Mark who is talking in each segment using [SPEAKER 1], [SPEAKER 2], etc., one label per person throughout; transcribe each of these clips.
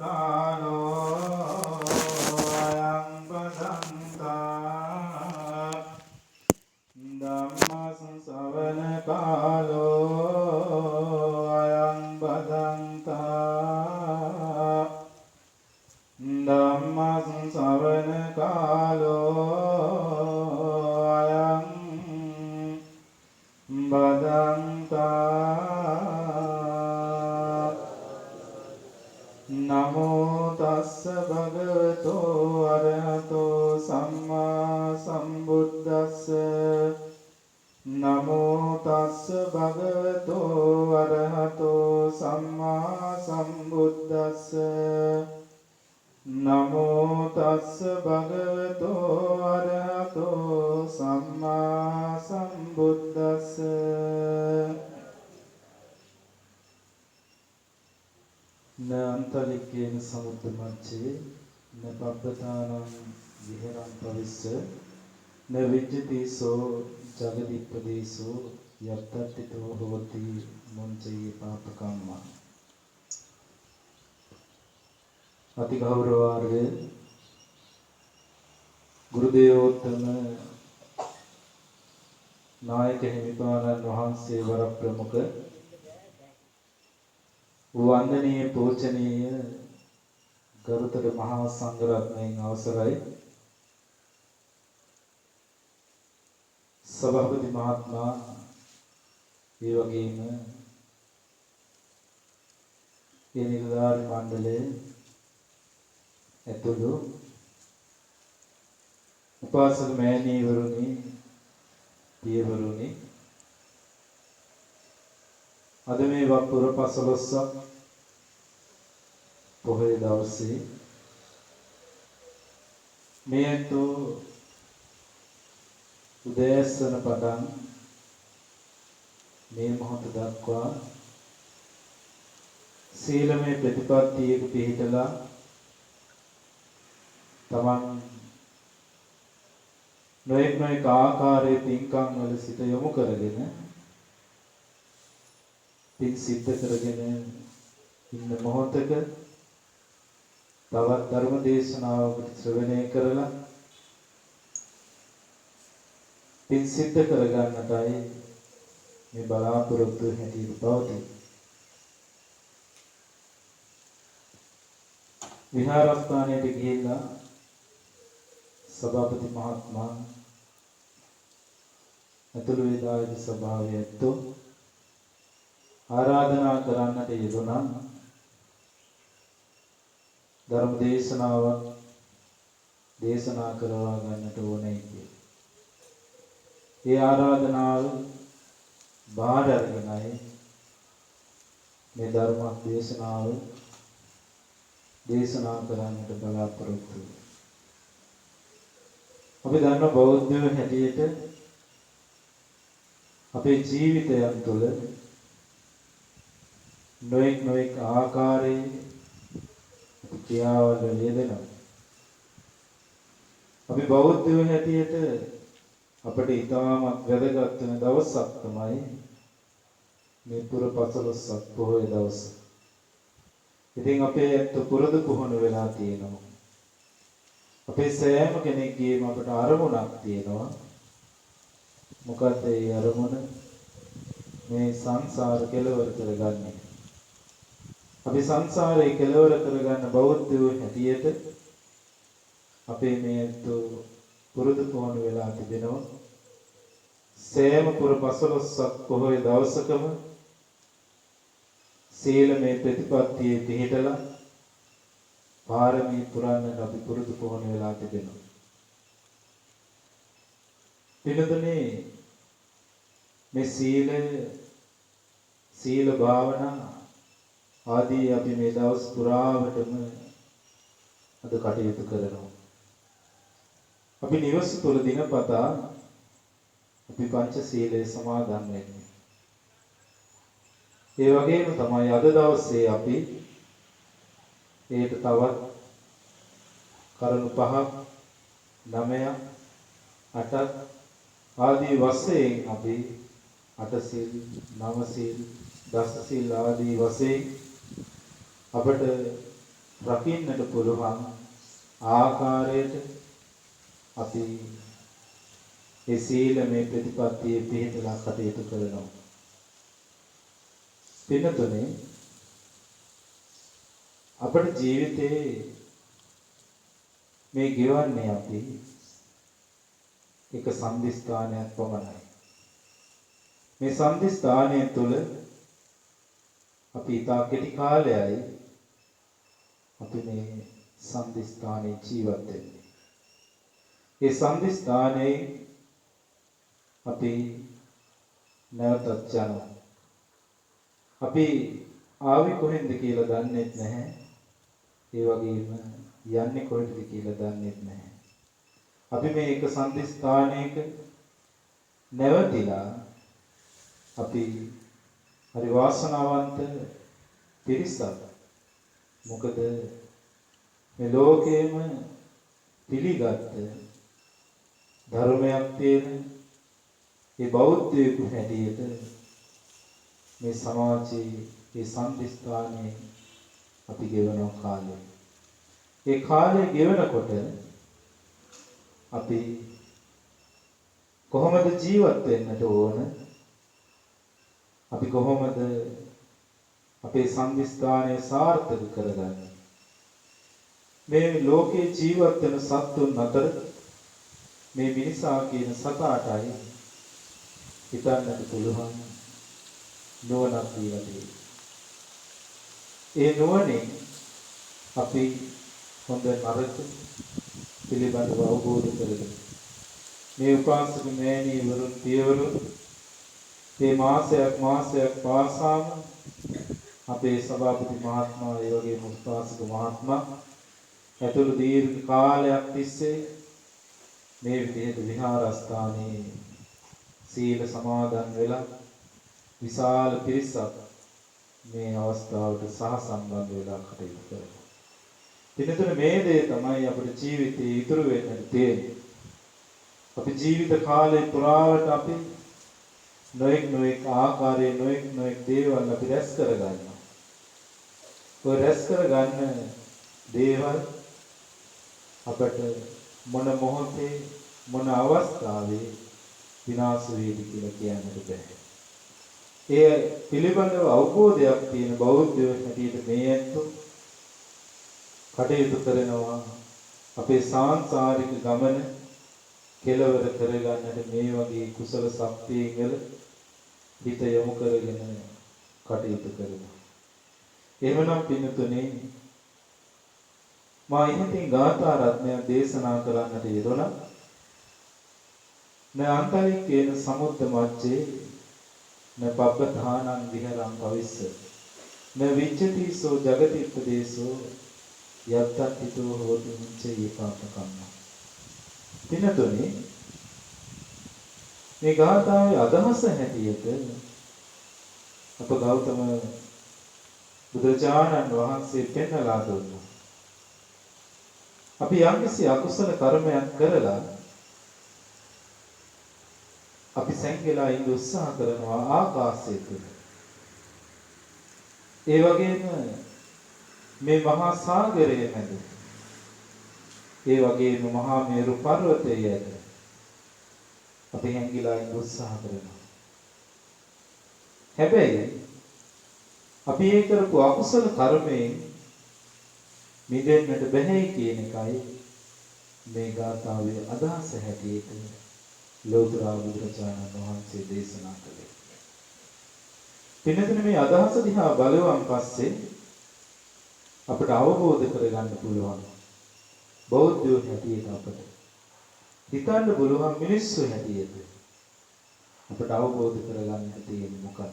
[SPEAKER 1] කාලෝ අයං බදන්තා ධම්මස්සවන කාලෝ අයං බදන්තා ධම්මස්සවන කාලෝ අයං බදන්තා නමෝ තස්ස භගවතෝ අරහතෝ සම්මා සම්බුද්දස්ස නමෝ තස්ස භගවතෝ අරහතෝ සම්මා සම්බුද්දස්ස නමෝ තස්ස භගවතෝ අරහතෝ සම්මා සම්බුද්දස්ස න අන්තලිකේන සමුද්දමච්චේ න පබ්බතානං විහෙරං පවිස්ස න විජ්ජතිසෝ ජගදිප්පදේසෝ යත්තත්තිතෝ හෝති මුංචේ පාපකම්ම අති ගෞරවාර්ය ගුරුදේවෝත්තම නායක හිමිපාණන් වහන්සේ වර ප්‍රමුඛ වන්දනීය පූජනීය ගරුතර මහා සංඝරත්නයන් අවසරයි සභාපති මහත්මයා ඒ වගේම ඒ නිලධාරී මණ්ඩලයේ ඇතුළු උපාසක මෑණිවරුනි පියවරුනි අද මේ වපුර පසළොස්වක පොහොය දවසේ මේ උදෑසන පටන් මේ මොහොත දක්වා සීලමය ප්‍රතිපත්තියක පිහිටලා තමන් නොඑක් ආකාරයේ පින්කම් වල සිත යොමු කරගෙන පින් සිද්ධ කරගෙන ඉන්න මොහොතක තවත් ධර්ම දේශනාවකට ශ්‍රවණය කරලා පින් සිද්ධ කරගන්නටයි මේ බලාපොරොත්තු හැටියට පවතී. විහාරස්ථානයට ගිහිල්ලා සභාපති මහත්මයා ඇතුළු වේදායක සභාවේ ඇත්තෝ ආරාධනා කරන්නට යෙදුණා ධර්ම දේශනාවක් දේශනා කරවා ගන්නට ඕනේ කියලා. ඒ ආරාධනාව බාහිර අරගෙනයි මේ ධර්ම දේශනාව දේශනා කරන්නට බලාපොරොත්තු වෙන්නේ. අපි දන්න බෞද්ධයෝ හැටියට අපේ ජීවිතයන් තුළ නොඑක් ආකාරයේ ක්‍රියාවල යෙදෙනවා. අපි බෞද්ධයෝ හැටියට අපට ඉතාමත් වැදගත් වෙන දවසක් තමයි මේ පුර පසළොස්වක පොහොය දවස. ඉතින් අපේ පුරුදු පුහුණු වෙලා තියෙනවා. අපේ සෑම කෙනෙක්ගේම අපට අරමුණක් තියෙනවා. මොකද ඒ අරමුණ මේ සංසාර කෙලවර කරගන්නේ. අපි සංසාරේ කෙලවර කරගන්න බෞද්ධයෝ හැටියට අපේ මේ පුරුදු පුහුණු වෙලා තිබෙනවා. සෑම පුර පසළොස්වක පොහොය දවසකම සීලමය ප්‍රතිපත්තියේ පිහිටලා පාරමී පුරන්නට අපි පුරුදු පුහුණු වෙලා තිබෙනවා. පිළිතුරේ මේ සීල භාවනා ආදී අපි මේ දවස් පුරාවටම අද කටයුතු කරනවා. අපි නිවස තුළ දිනපතා අපි පංච සීලය සමාදන් වෙන්නේ. ඒ වගේම තමයි අද දවසේ අපි ඒට තවත් කරුණු 5ක් 9ක් 8ක් ආදී වශයෙන් අපි 8 සීල් 9 සීල් 10 සීල් ආදී වශයෙන් අපට රකින්නට පුළුවන් ආකාරයට අපි ඒ සීලමය ප්‍රතිපත්තියේ පිළිපදලා කටයුතු කරනවා. පින්නතුනේ අපේ ජීවිතේ මේ ගෙවන්නේ අපි එක සම්දිස්ථානයක් පමණයි. මේ සම්දිස්ථානය තුළ අපි ඉතා කෙටි කාලයයි අපි මේ සම්දිස්ථානයේ ජීවත් වෙන්නේ. ඒ සම්දිස්ථානයේ අපි නැවතත් යනවා. අපි ආවේ කොහෙන්ද කියලා දන්නේ නැහැ. ඒ වගේම යන්නේ කොහෙද කියලා දන්නේ නැහැ. අපි මේ එක සම්දිස්ථානයක නැවතිලා අපි හරි වාසනාවන්ත පිරිසක්. මොකද මේ ලෝකයේම පිළිගත් ධර්මයක් තියෙන ඒ බෞද්ධයෙකු හැටියට මේ සමාජයේ ඒ සම්දිස්ථානයේ අපි ගෙවන කාලය. ඒ කාලය ගෙවනකොට අපි කොහොමද ජීවත් වෙන්නට ඕන? අපි කොහොමද අපේ සම්දිස්ථානය සාර්ථක කරගන්නේ? මේ ලෝකේ ජීවත් වෙන සත්තුන් අතර මේ මිනිසා කියන සතාටයි හිතන්නට පුළුවන් නුවණක් දීලා තියෙනවා. ඒ නුවණින් අපි හොඳ නරක පිළිබඳව අවබෝධ කරගන්න. මේ උපාසක මෑණිවරුන් පියවරු මේ මාසයක් පාසාම අපේ සභාපති මහත්මයා ඒ වගේම උපාසක මහත්මයා ඇතුළු දීර්ඝ කාලයක් තිස්සේ මේ විදිහට විහාරස්ථානයේ සීල සමාදන් වෙලා විශාල පිරිසක් මේ අවස්ථාවට සහසම්බන්ධ වෙලා කටයුතු කරනවා. දිනතුන මේ දේ තමයි අපේ ජීවිතේ ඉතුරු වෙන්න තියෙන්නේ. අපි ජීවිත කාලේ පුරාවට අපි නොඑක් ආකාරයේ නොඑක් දේවල් අපි රැස් කරගන්නවා. ඔය රැස් කරගන්න දේවල් අපට මොන මොහොතේ මොන අවස්ථාවේ විනාශ වේවි කියලා කියන්නට බෑ. ඒ පිළිබඳව අවබෝධයක් තියෙන බෞද්ධයෝ හැටියට මේ ඇත්තෝ කටයුතු කරනවා අපේ සාංශාරික ගමන කෙලවර කරගන්නට මේ වගේ කුසල ශක්තියන් වල හිත යොමු කරගෙන කටයුතු කරනවා. එහෙමනම් පින්තුනේ මා ඉහතින් ගාථා රත්නය දේශනා කරන්නට යෙදුණා. න අන්තරිකේන සමුද්ද මච්චේ න පබ්බධානං විහරං භවිස්ස න විච්ඡති සෝ ජගති උපදේශෝ යත්තත්තිතෝ හෝති මුච්චේ ඒකාපකම්ම. පින්තුනේ මේ ගාථාවේ අදහස හැටියට අප ගෞතම බුදුරජාණන් වහන්සේ පෙන්වලා දුන්නා. අපි යම්කිසි අකුසල කර්මයක් කරලා අපි සංකේලා ඉඳ උත්සාහ කරනවා ආකාශය තුල. ඒ වගේම මේ මහා සාගරයේ මැද ඒ වගේම මහා මේරු පර්වතයේ ඇත අපි හැංගිලා ඉඳ උත්සාහ කරනවා. හැබැයි අපි ඒ කරපු අකුසල කර්මයෙන් මිදෙන්නට බැහැ කියන එකයි මේ ගාථාවේ අදහස හැටියට ලෝතර බුදුරජාණන් වහන්සේ දේශනා කළේ. පින්නතන මේ අදහස දිහා බලවන් පස්සේ අපට අවබෝධ කරගන්න පුළුවන් බෞද්ධයෝ හැටියට අපට හිතන්න පුළුවන් මිනිස්සු හැටියට අපට අවබෝධ කරගන්න තියෙන්නේ මොකක්ද?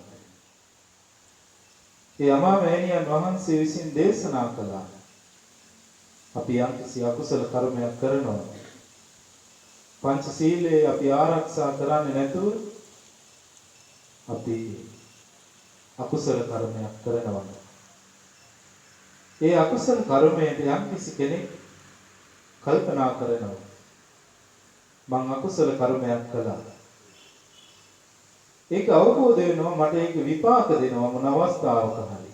[SPEAKER 1] ඒ අමා මෑණියන් වහන්සේ විසින් දේශනා කළා අපි යම්කිසි අකුසල කර්මයක් කරනවා පංචශීලයේ අපි ආරක්ෂා කරන්නේ නැතුව අපි අකුසල කර්මයක් කරනවා. ඒ අකුසල කර්මයට යම්කිසි කෙනෙක් කල්පනා කරනවා මං අකුසල කර්මයක් කළා. ඒක අවබෝධ වෙනවා මට ඒක විපාක දෙනවා මොන අවස්ථාවක හරි.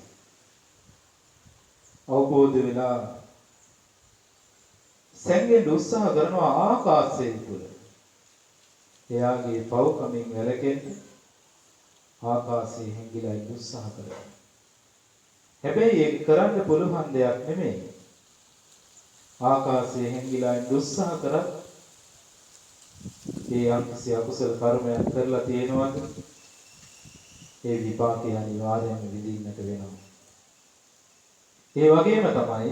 [SPEAKER 1] අවබෝධ වෙලා සැඟෙන්න උත්සාහ කරනවා ආකාශය තුල. එයාගේ පව්කමින් වැළකෙන්න ආකාශයේ හැංගිලා ඉන්න උත්සාහ කරනවා. හැබැයි ඒක කරන්න පුළුවන් දෙයක් නෙමෙයි. ආකාශයේ හැංගිලා ඉන්න උත්සාහ කරත් ඒ අන්තිසිය අකුසල කර්මයක් කරලා තියෙනවද? ඒ විපාකය අනිවාර්යයෙන්ම විඳින්නට වෙනවා. ඒ වගේම තමයි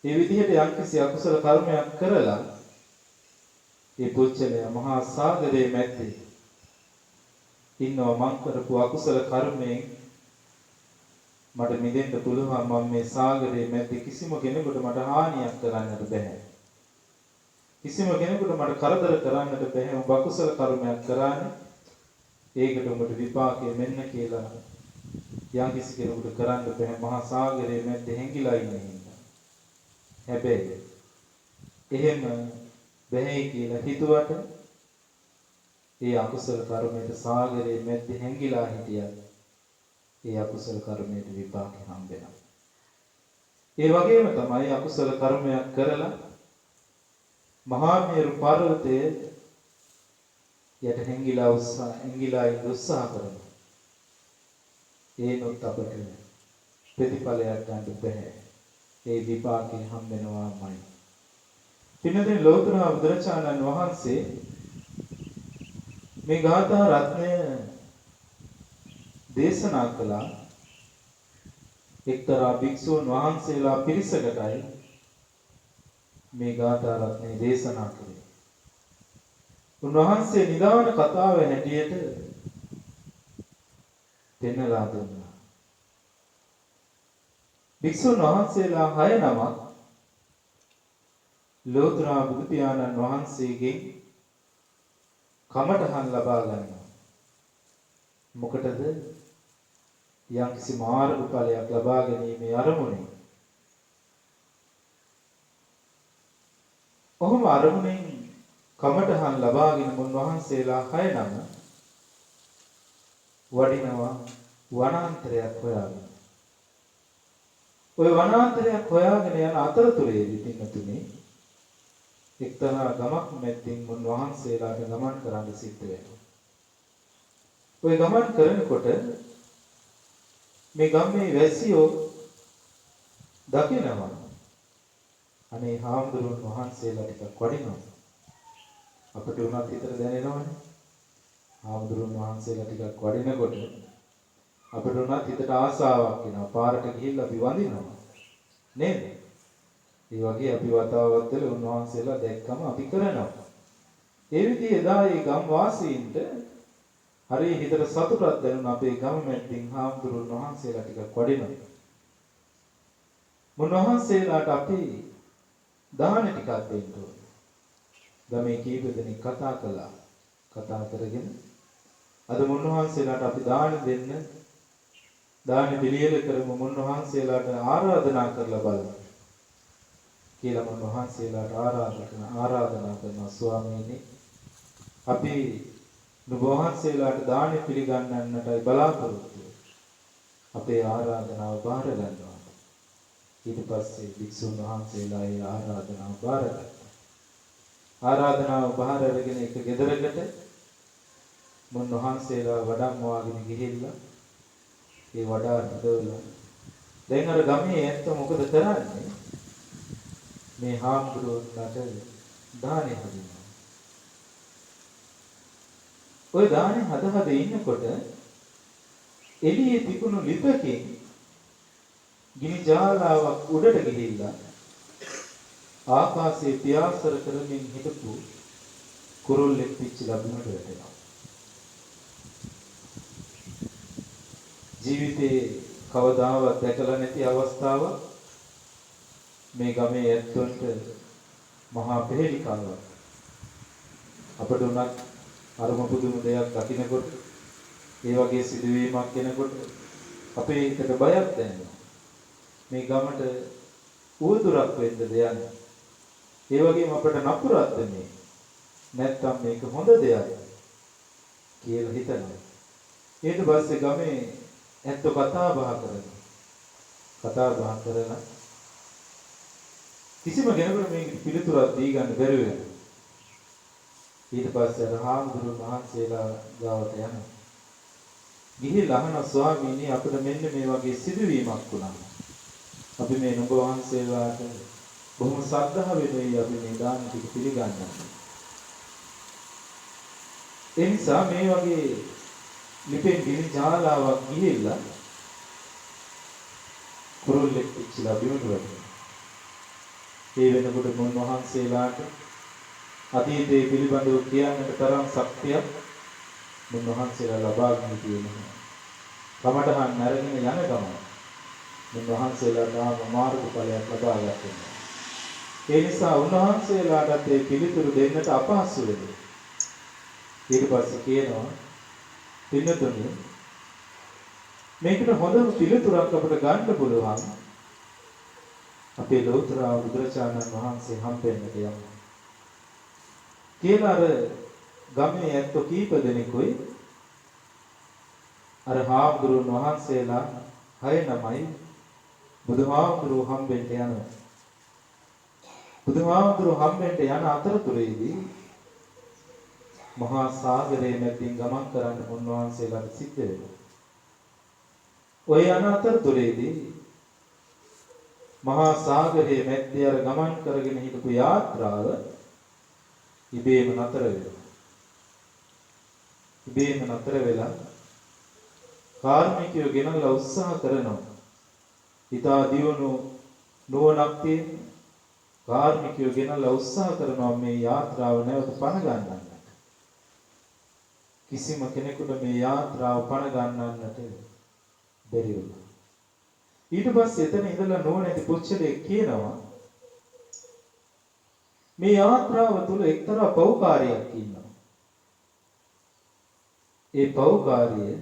[SPEAKER 1] මේ විදිහට යම්කිසි අකුසල කර්මයක් කරලා ඒ පුච්චලයා මහා සාගරයේ මැද්දේ ඉන්නවා. මං කරපු අකුසල කර්මයෙන් මට මිදෙන්න පුළුවන්. මම මේ සාගරයේ මැද්දේ කිසිම කෙනෙකුට මට හානියක් කරන්නට බෑ. කිසිම කෙනෙකුට මට කරදර කරන්නට බෑ. ඔබ අකුසල කර්මයක් කරානේ ඒකට උඹට විපාකය මෙන්න කියලා යම්කිසි කෙනෙකුට කරන්න බෑ. මහා සාගරයේ මැද්දේ හැංගිලා ඉන්නේ. හැබැයි එහෙම බැහැ කියලා හිතුවට ඒ අකුසල කර්මයට සාගරයේ මැද්දේ හැංගිලා හිටියා. ඒ අකුසල කර්මයට විපාක හම්බෙනවා. ඒ වගේම තමයි අකුසල කර්මයක් කරලා මහා මේරු පර්වතයේ යට හැංගිලා උත්සාහ කරනවා. ඒනොත් අපට ප්‍රතිඵලයක් ගන්න බැහැ. ඒ විපාකේ හම්බෙනවාමයි. පින්නදී ලෝතර බුදුරජාණන් වහන්සේ මේ ගාථා රත්නය දේශනා කළා. එක්තරා භික්ෂුන් වහන්සේලා පිරිසකටයි මේ ගාථා රත්නය දේශනා කළේ. උන්වහන්සේ නිදාන කතාව හැටියට පෙන්වලා දුන්නා. භික්ෂුන් වහන්සේලා 6 නමක් ලෝතර බුදු පියාණන් වහන්සේගෙන් කමඨහන් ලබා ගන්නවා. මොකටද? යම්කිසි මාර්ග ඵලයක් ලබා ගැනීමේ අරමුණෙන්. ඔහොම අරමුණෙන් කමඨහන් ලබාගෙන උන්වහන්සේලා 6 නම වඩිනවා වනාන්තරයක් හොයාගෙන. ඔය වනාන්තරයක් හොයාගෙන යන අතරතුරේදී පින්නතුනේ එක්තරා ගමක් මැද්දෙන් උන්වහන්සේලාට ගමන් කරන්න සිද්ධ වෙනවා. ඔය ගමන් කරනකොට මේ ගමේ වැසියෝ දකිනවා අනේ හාමුදුරුවෝ වහන්සේලා ටිකක් වඩිනවා. අපිට උනත් හිතට දැනෙනවනේ. හාමුදුරුවෝ වහන්සේලා ටිකක් වඩිනකොට අපිට උනත් හිතට ආසාවක් එනවා. පාරට ගිහිල්ලා අපි වඳිනවා. නේද? ඒ වගේ අපි වතාවත් වල උන්වහන්සේලා දැක්කම අපි කරනවා. ඒ විදිහේ එදා ඒ ගම් වාසීන්ට හරි හිතට සතුටක් දැනුණා. අපේ ගම මැද්දෙන් හාමුදුරුවෝ වහන්සේලා ටිකක් වඩිනවා. මුන්වහන්සේලාට අපි දාන ටිකක් දෙන්න ඕනේ. ගමේ කීප දෙනෙක් කතා කළා. කතා කරගෙන අද මුන්වහන්සේලාට අපි දාන දෙන්න දාන පිළියෙල කරමු. මුන්වහන්සේලාට ආරාධනා කරලා බලමු කියලා මුන්වහන්සේලාට ආරාධනා කරනවා. ස්වාමීනි, අපි නුඹවහන්සේලාට දාන පිළිගන්නන්නටයි බලාපොරොත්තු. අපේ ආරාධනාව බාර ගන්නවා. ඊට පස්සේ භික්ෂුන් වහන්සේලා ඒ ආරාධනාව බාරගත්තා. ආරාධනාව බාර අරගෙන එක ගෙදරකට මුන්වහන්සේලා වඩම්මවාගෙන ගිහිල්ලා ඒ වඩා හදවලා දැන් අර ගමේ ඇත්ත මොකද කරන්නේ? මේ හාමුදුරුවන්ට දානේ හදිනවා. ඔය දානේ හද ඉන්නකොට එළියේ තිබුණු ලිපකින් ගිනි ජාලාවක් උඩට ගිහිල්ලා ආකාශයේ පියාසර කරමින් හිටපු කුරුල්ලෙක් පිච්චිලා බිමට වැටෙනවා. ජීවිතේ කවදාවත් දැකලා නැති අවස්ථාවක් මේ ගමේ ඇත්තොන්ට මහා පෙරලිකාවක්. අපට උනත් අරම පුදුම දෙයක් දකින්නකොට ඒ වගේ සිදුවීමක් වෙනකොට අපේ හිතට බයක් දැනෙනවා. මේ ගමට උවදුරක් වෙන්න දෙයක්. ඒ වගේම අපට නපුරක්ද මේ? නැත්තම් මේක හොඳ දෙයක් කියලා හිතනවා. ඊට පස්සේ ගමේ ඇත්ත කතා බහ කරනවා. කතා බහ කරලා කිසිම කෙනෙකුට මේ පිළිතුරක් දී ගන්න බැරි වෙනවා. ඊට පස්සේ රහාමුදුරුවෝ වහන්සේලා ගාවට යනවා. ගිහිල්ලා අහන ස්වාමීනි අපිට මෙන්න මේ වගේ සිදුවීමක් වුණා. අපි මේ නුඹ වහන්සේලාට බොහොම ශ්‍රද්ධාවෙන් අපි මේ දාන ටික පිළිගන්නවා. ඒ නිසා මේ වගේ ලිපෙන් ගිනි ජාලාවක් ගිහිල්ලා කුරුල්ලෙක් ඉච්චිලා බිමට වැටෙනවා. ඒ වෙනකොට මුන් වහන්සේලාට අතීතයේ පිළිබඳව කියන්නට තරම් ශක්තියක් මුන් වහන්සේලා ලබාගෙන තියෙනවා. කමඨහන් අරගෙන යන ගමන මුන් වහන්සේලා තාම මාර්ගඵලයක් ලබා ගන්නවා. ඒ නිසා උන්වහන්සේලාට ඒ පිළිතුරු දෙන්නට අපහසු වෙනවා. ඊට පස්සේ කියනවා පින්නතුනි මේකට හොඳම පිළිතුරක් අපිට ගන්න පුළුවන් අපේ ලෝතර බුදුරජාණන් වහන්සේ හම්බෙන්නට යමු. කියලා අර ගමේ ඇත්ත කීප දෙනෙකුයි අර හාමුදුරුවෝ වහන්සේලා 6 බුදුහාමුදුරුවෝ හම්බෙන්න යනවා. බුදුහාමුදුරුවෝ හම්බෙන්න යන අතරතුරේදී මහා සාගරයේ මැදින් ගමන් කරන්න උන්වහන්සේලාට සිද්ධ වෙනවා. ඔය යන අතරතුරේදී මහා සාගරයේ මැද්දේ අර ගමන් කරගෙන හිටපු යාත්‍රාව ඉබේම නතර වෙනවා. ඉබේම නතර වෙලා කාර්මිකයෝ ගෙනල්ලා උත්සාහ කරනවා. හිතා දියුණු නුවණක් තියෙන කාර්මිකයෝ ගෙනල්ලා උත්සාහ කරනවා මේ යාත්‍රාව නැවත පණ ගන්නන්නට. කිසිම කෙනෙකුට මේ යාත්‍රාව පණ ගන්නන්නට බැරි වුණා. ඊට පස්සේ එතන ඉඳලා නුවණැති පුච්චලෙක් කියනවා මේ යාත්‍රාව තුල එක්තරා පෞකාරයක් ඉන්නවා. ඒ පෞකාරිය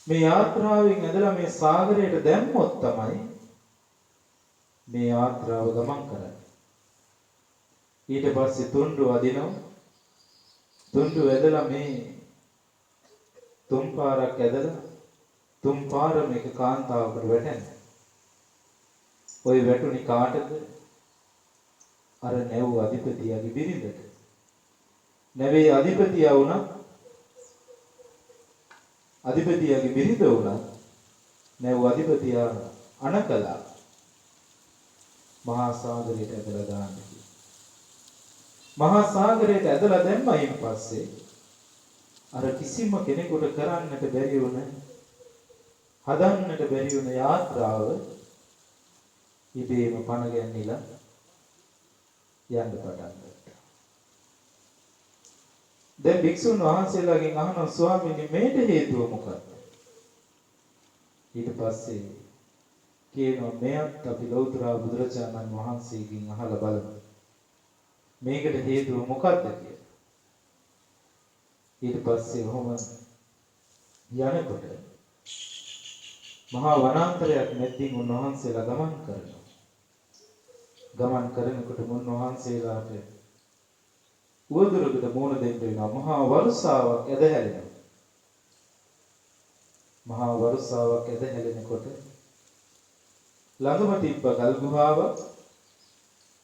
[SPEAKER 1] මේ යාත්‍රාවෙන් ඇදලා මේ සාගරයට දැම්මොත් තමයි මේ යාත්‍රාව ගමන් කරන්නේ. ඊට පස්සේ තුන්ඩු වදිනවා. තුන්ඩු ඇදලා මේ තුන් පාරක් ඇදලා තුන් පාර මේක කාන්තාවකට වැටෙනවා. ওই වැටුනි කාටද? අර නැව් අධිපතියගේ බිරිඳට. නැවේ අධිපතියා වුණා අධිපතියගේ බිරිඳ වුණා නැව් අධිපතියා අනකලා මහා සාගරයට ඇදලා දාන්න කිව්වා. මහා සාගරයට ඇදලා දැම්මයින් පස්සේ අර කිසිම කෙනෙකුට කරන්නට බැරි වුණ හදන්නට බැරි වුණ යාත්‍රාව ඉබේම පණ ගැන්නිලා යන්න පටන් ගත්තා. දැන් භික්ෂුන් වහන්සේලාගෙන් අහනවා ස්වාමීනි මේට හේතුව මොකක්ද? ඊට පස්සේ කියනවා මෙයත් අපි ලෞතර බුදුරජාණන් වහන්සේගෙන් අහලා බලමු. මේකට හේතුව මොකක්ද කියලා. ඊට පස්සේ ඔහොම යනකොට මහා වනාන්තරයක් මැදින් උන්වහන්සේලා ගමන් කරනවා. ගමන් කරනකොට උන්වහන්සේලාට උවදුරකට මුණ දෙන්න වෙනවා. මහා වර්ෂාවක් ඇද හැලෙනවා. මහා වර්ෂාවක් ඇද හැලෙනකොට ළඟම තිබ්බ ගල් ගුහාව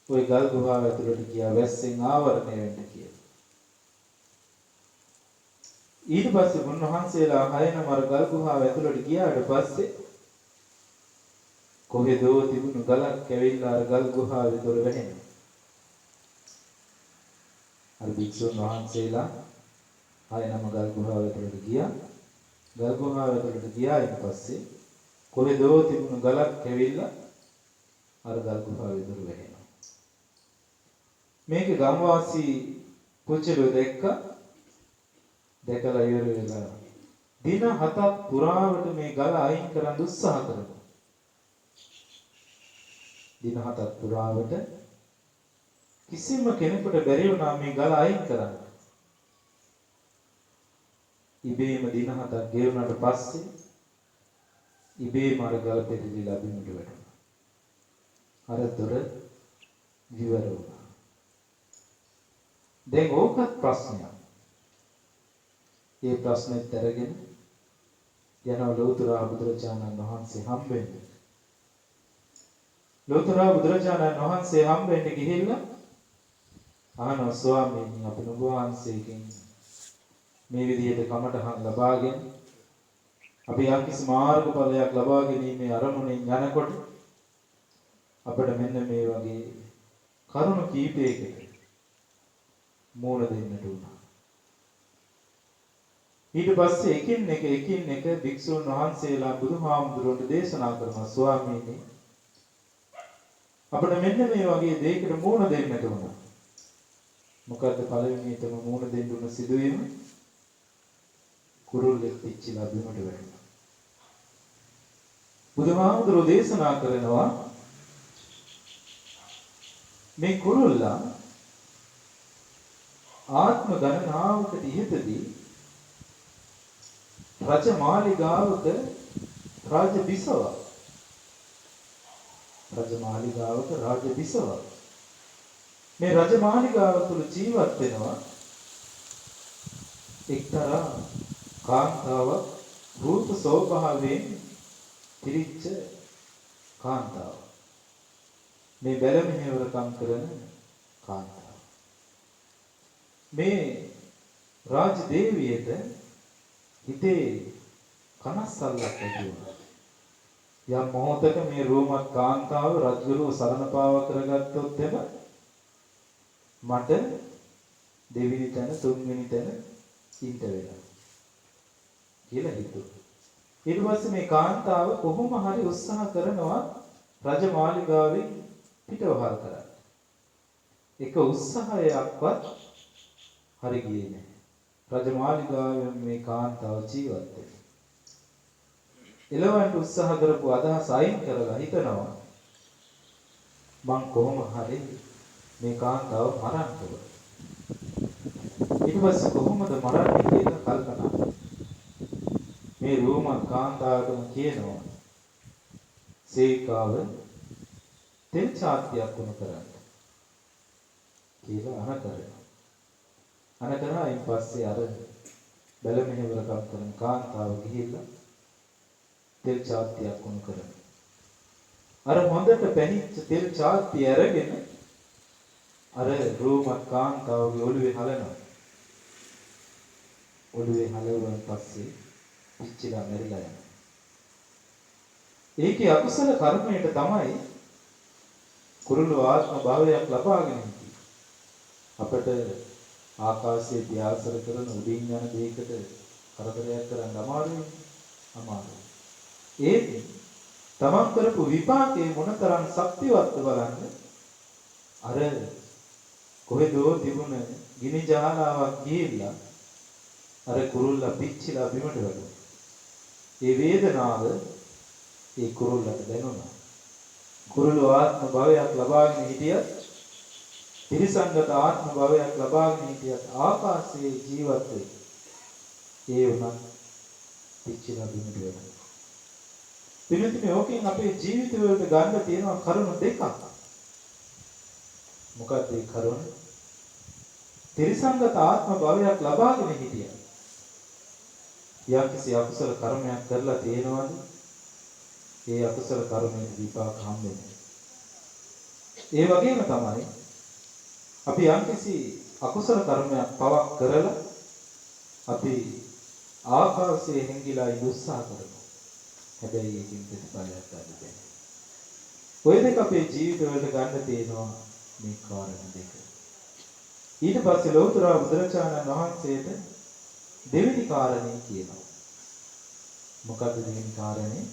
[SPEAKER 1] ওই ගල් ගුහාව ඇතුළට ගියා වැස්සෙන් ආවරණය වෙන්න කියලා. ඊට පස්සේ උන්වහන්සේලා 6 නම අර ගල් ගුහාව ඇතුළට ගියාට පස්සේ කොහෙදෝ තිබුණු ගලක් කැවිලා අර ගල් ගුහාවේ දොර වැහෙනවා. අර භික්ෂුන් වහන්සේලා 6 නම ගල් ගුහාව ඇතුළට ගියා. ගල් ගුහාව ඇතුළට ගියායින් පස්සේ කොහෙදෝ තිබුණු ගලක් කැවිලා අර ගල් ගුහාවේ දොර වැහෙනවා. මේක ගම්වාසී පුච්චලෝ දැකලා ඉවර වෙලා දින 7ක් පුරාවට මේ ගල අයින් කරන්න උත්සාහ කරනවා. දින 7ක් පුරාවට කිසිම කෙනෙකුට බැරි වුණා මේ ගල අයින් කරන්න. ඉබේම දින 7ක් ගෙවුනට පස්සේ ඉබේම අර ගල පෙරලිලා බිමට වැටුණා. අර දොර විවර වුණා. දැන් ඕකත් ප්‍රශ්නයක්. ඒ ප්‍රශ්නෙත් අරගෙන යනවා ලෝතර බුදුරජාණන් වහන්සේ හම්බෙන්න. ලෝතර බුදුරජාණන් වහන්සේ හම්බෙන්න ගිහිල්ලා අහනවා ස්වාමීනි අපි නුඹ වහන්සේගෙන් මේ විදිහට කමටහන් ලබාගෙන අපි යම්කිසි මාර්ගඵලයක් ලබා ගැනීමේ අරමුණෙන් යනකොට අපිට මෙන්න මේ වගේ කරුණු කීපයකට මූණ දෙන්නට උනා. ඊට පස්සේ එකින් එක භික්ෂුන් වහන්සේලා බුදුහාමුදුරුවන්ට දේශනා කරනවා ස්වාමීනි අපිට මෙන්න මේ වගේ දෙයකට මූණ දෙන්නට උනා. මොකද පළවෙනියටම මූණ දෙන්න උන සිදුවීම කුරුල්ලෙක් පිච්චිලා බිමට වැටුණා. බුදුහාමුදුරුවෝ දේශනා කරනවා මේ කුරුල්ලා ආත්ම ගණනාවකට ඉහතදී රජමාලිගාවක රාජ බිසවක් මේ රජමාලිගාව තුල ජීවත් වෙනවා එක්තරා කාන්තාවක් රූප සෝභාවයෙන් පිරිච්ච කාන්තාව. මේ බැල මෙහෙවරකම් කරන කාන්තාව. මේ රාජ දේවියට හිතේ කනස්සල්ලක් ඇති වුණා. යම් මොහොතක මේ රෝමත් කාන්තාව රජුරුව සරණ පාව කරගත්තොත් එම මට දෙවෙනි තැන තුන්වෙනි තැන ඉන්න වෙනවා කියලා හිතුවා. ඊට පස්සේ මේ කාන්තාව කොහොම හරි උත්සාහ කරනවා රජමාලිගාවෙන් පිටවහල් කරන්න. එක උත්සාහයක්වත් හරි ගියේ නැහැ. රජමාලිගාවෙන් මේ කාන්තාව ජීවත් වෙනවා. එළවන්න උත්සාහ කරපු අදහස අයින් කරලා හිතනවා මං කොහොම හරි මේ කාන්තාව මරන්න ඕන. ඊට පස්සේ කොහොමද මරන්නේ කියලා කල්පනා කරනවා. මේ රෝමන් කාන්තාවටම කියනවා සේකාව තෙල් චාත්‍යයක් වුණ කරන්න කියලා අහ කරනවා. අහ කරා ඊට පස්සේ අර බැල මෙහෙවරකම් කරන කාන්තාව ගිහිල්ලා තෙල් චාත්‍යයක් වුණ කරනවා. අර හොඳට පැහිච්ච තෙල් චාත්‍ය අරගෙන අර රෝමන් කාන්තාවගේ ඔළුවේ හලනවා. ඔළුවේ හලවුවන් පස්සේ පිච්චිලා මැරිලා යනවා. ඒකේ අකුසල කර්මයට තමයි කුරුළු ආත්ම භාවයක් ලබාගෙන ඉන්නේ. අපිට ආකාශයේ ධ්‍යාසර කරන උඩින් යන දෙයකට කරදරයක් කරන්න අමාරුයි. ඒ තමන් කරපු විපාකේ මොනතරම් ශක්තිවත්ද බලන්න. අර කොහෙදෝ තිබුණ ගිනි ජාලාවක් ගිහිල්ලා අර කුරුල්ලා පිච්චිලා බිමට වැටුණා. ඒ වේදනාව ඒ කුරුල්ලට දැනුණා. කුරුළු ආත්ම භවයක් ලබාගෙන හිටියත්, ත්‍රිසංගත ආත්ම භවයක් ලබාගෙන හිටියත් ආකාශයේ ජීවත් වෙයි. ඒ වුණත් පිච්චිලා බිමට වැටුණා. පිළිතුරේ ඕකෙන් අපේ ජීවිත වලට ගන්න තියෙන කරුණු දෙකක්. මොකක්ද ඒ කරුණ? ත්‍රිසංගත ආත්ම භවයක් ලබාගෙන හිටියා. යම්කිසි අකුසල කර්මයක් කරලා තියෙනවද? ඒ අකුසල කර්මයේ විපාක හම්බෙන්නේ. ඒ වගේම තමයි අපි යම්කිසි අකුසල කර්මයක් පවක් කරලා අපි ආකාශයේ හැංගිලා ඉන්න උත්සාහ කරනවා. හැබැයි ඒකින් ප්‍රතිඵලයක් ගන්න බැහැ. ඔය දෙක අපේ ජීවිත වලට ගන්න තියෙනවා මේ කාරණා දෙක. ඊට පස්සේ ලෞතර බුදුරජාණන් වහන්සේට දෙවෙනි කාරණේ කියනවා. මොකද්ද දෙවෙනි කාරණේ?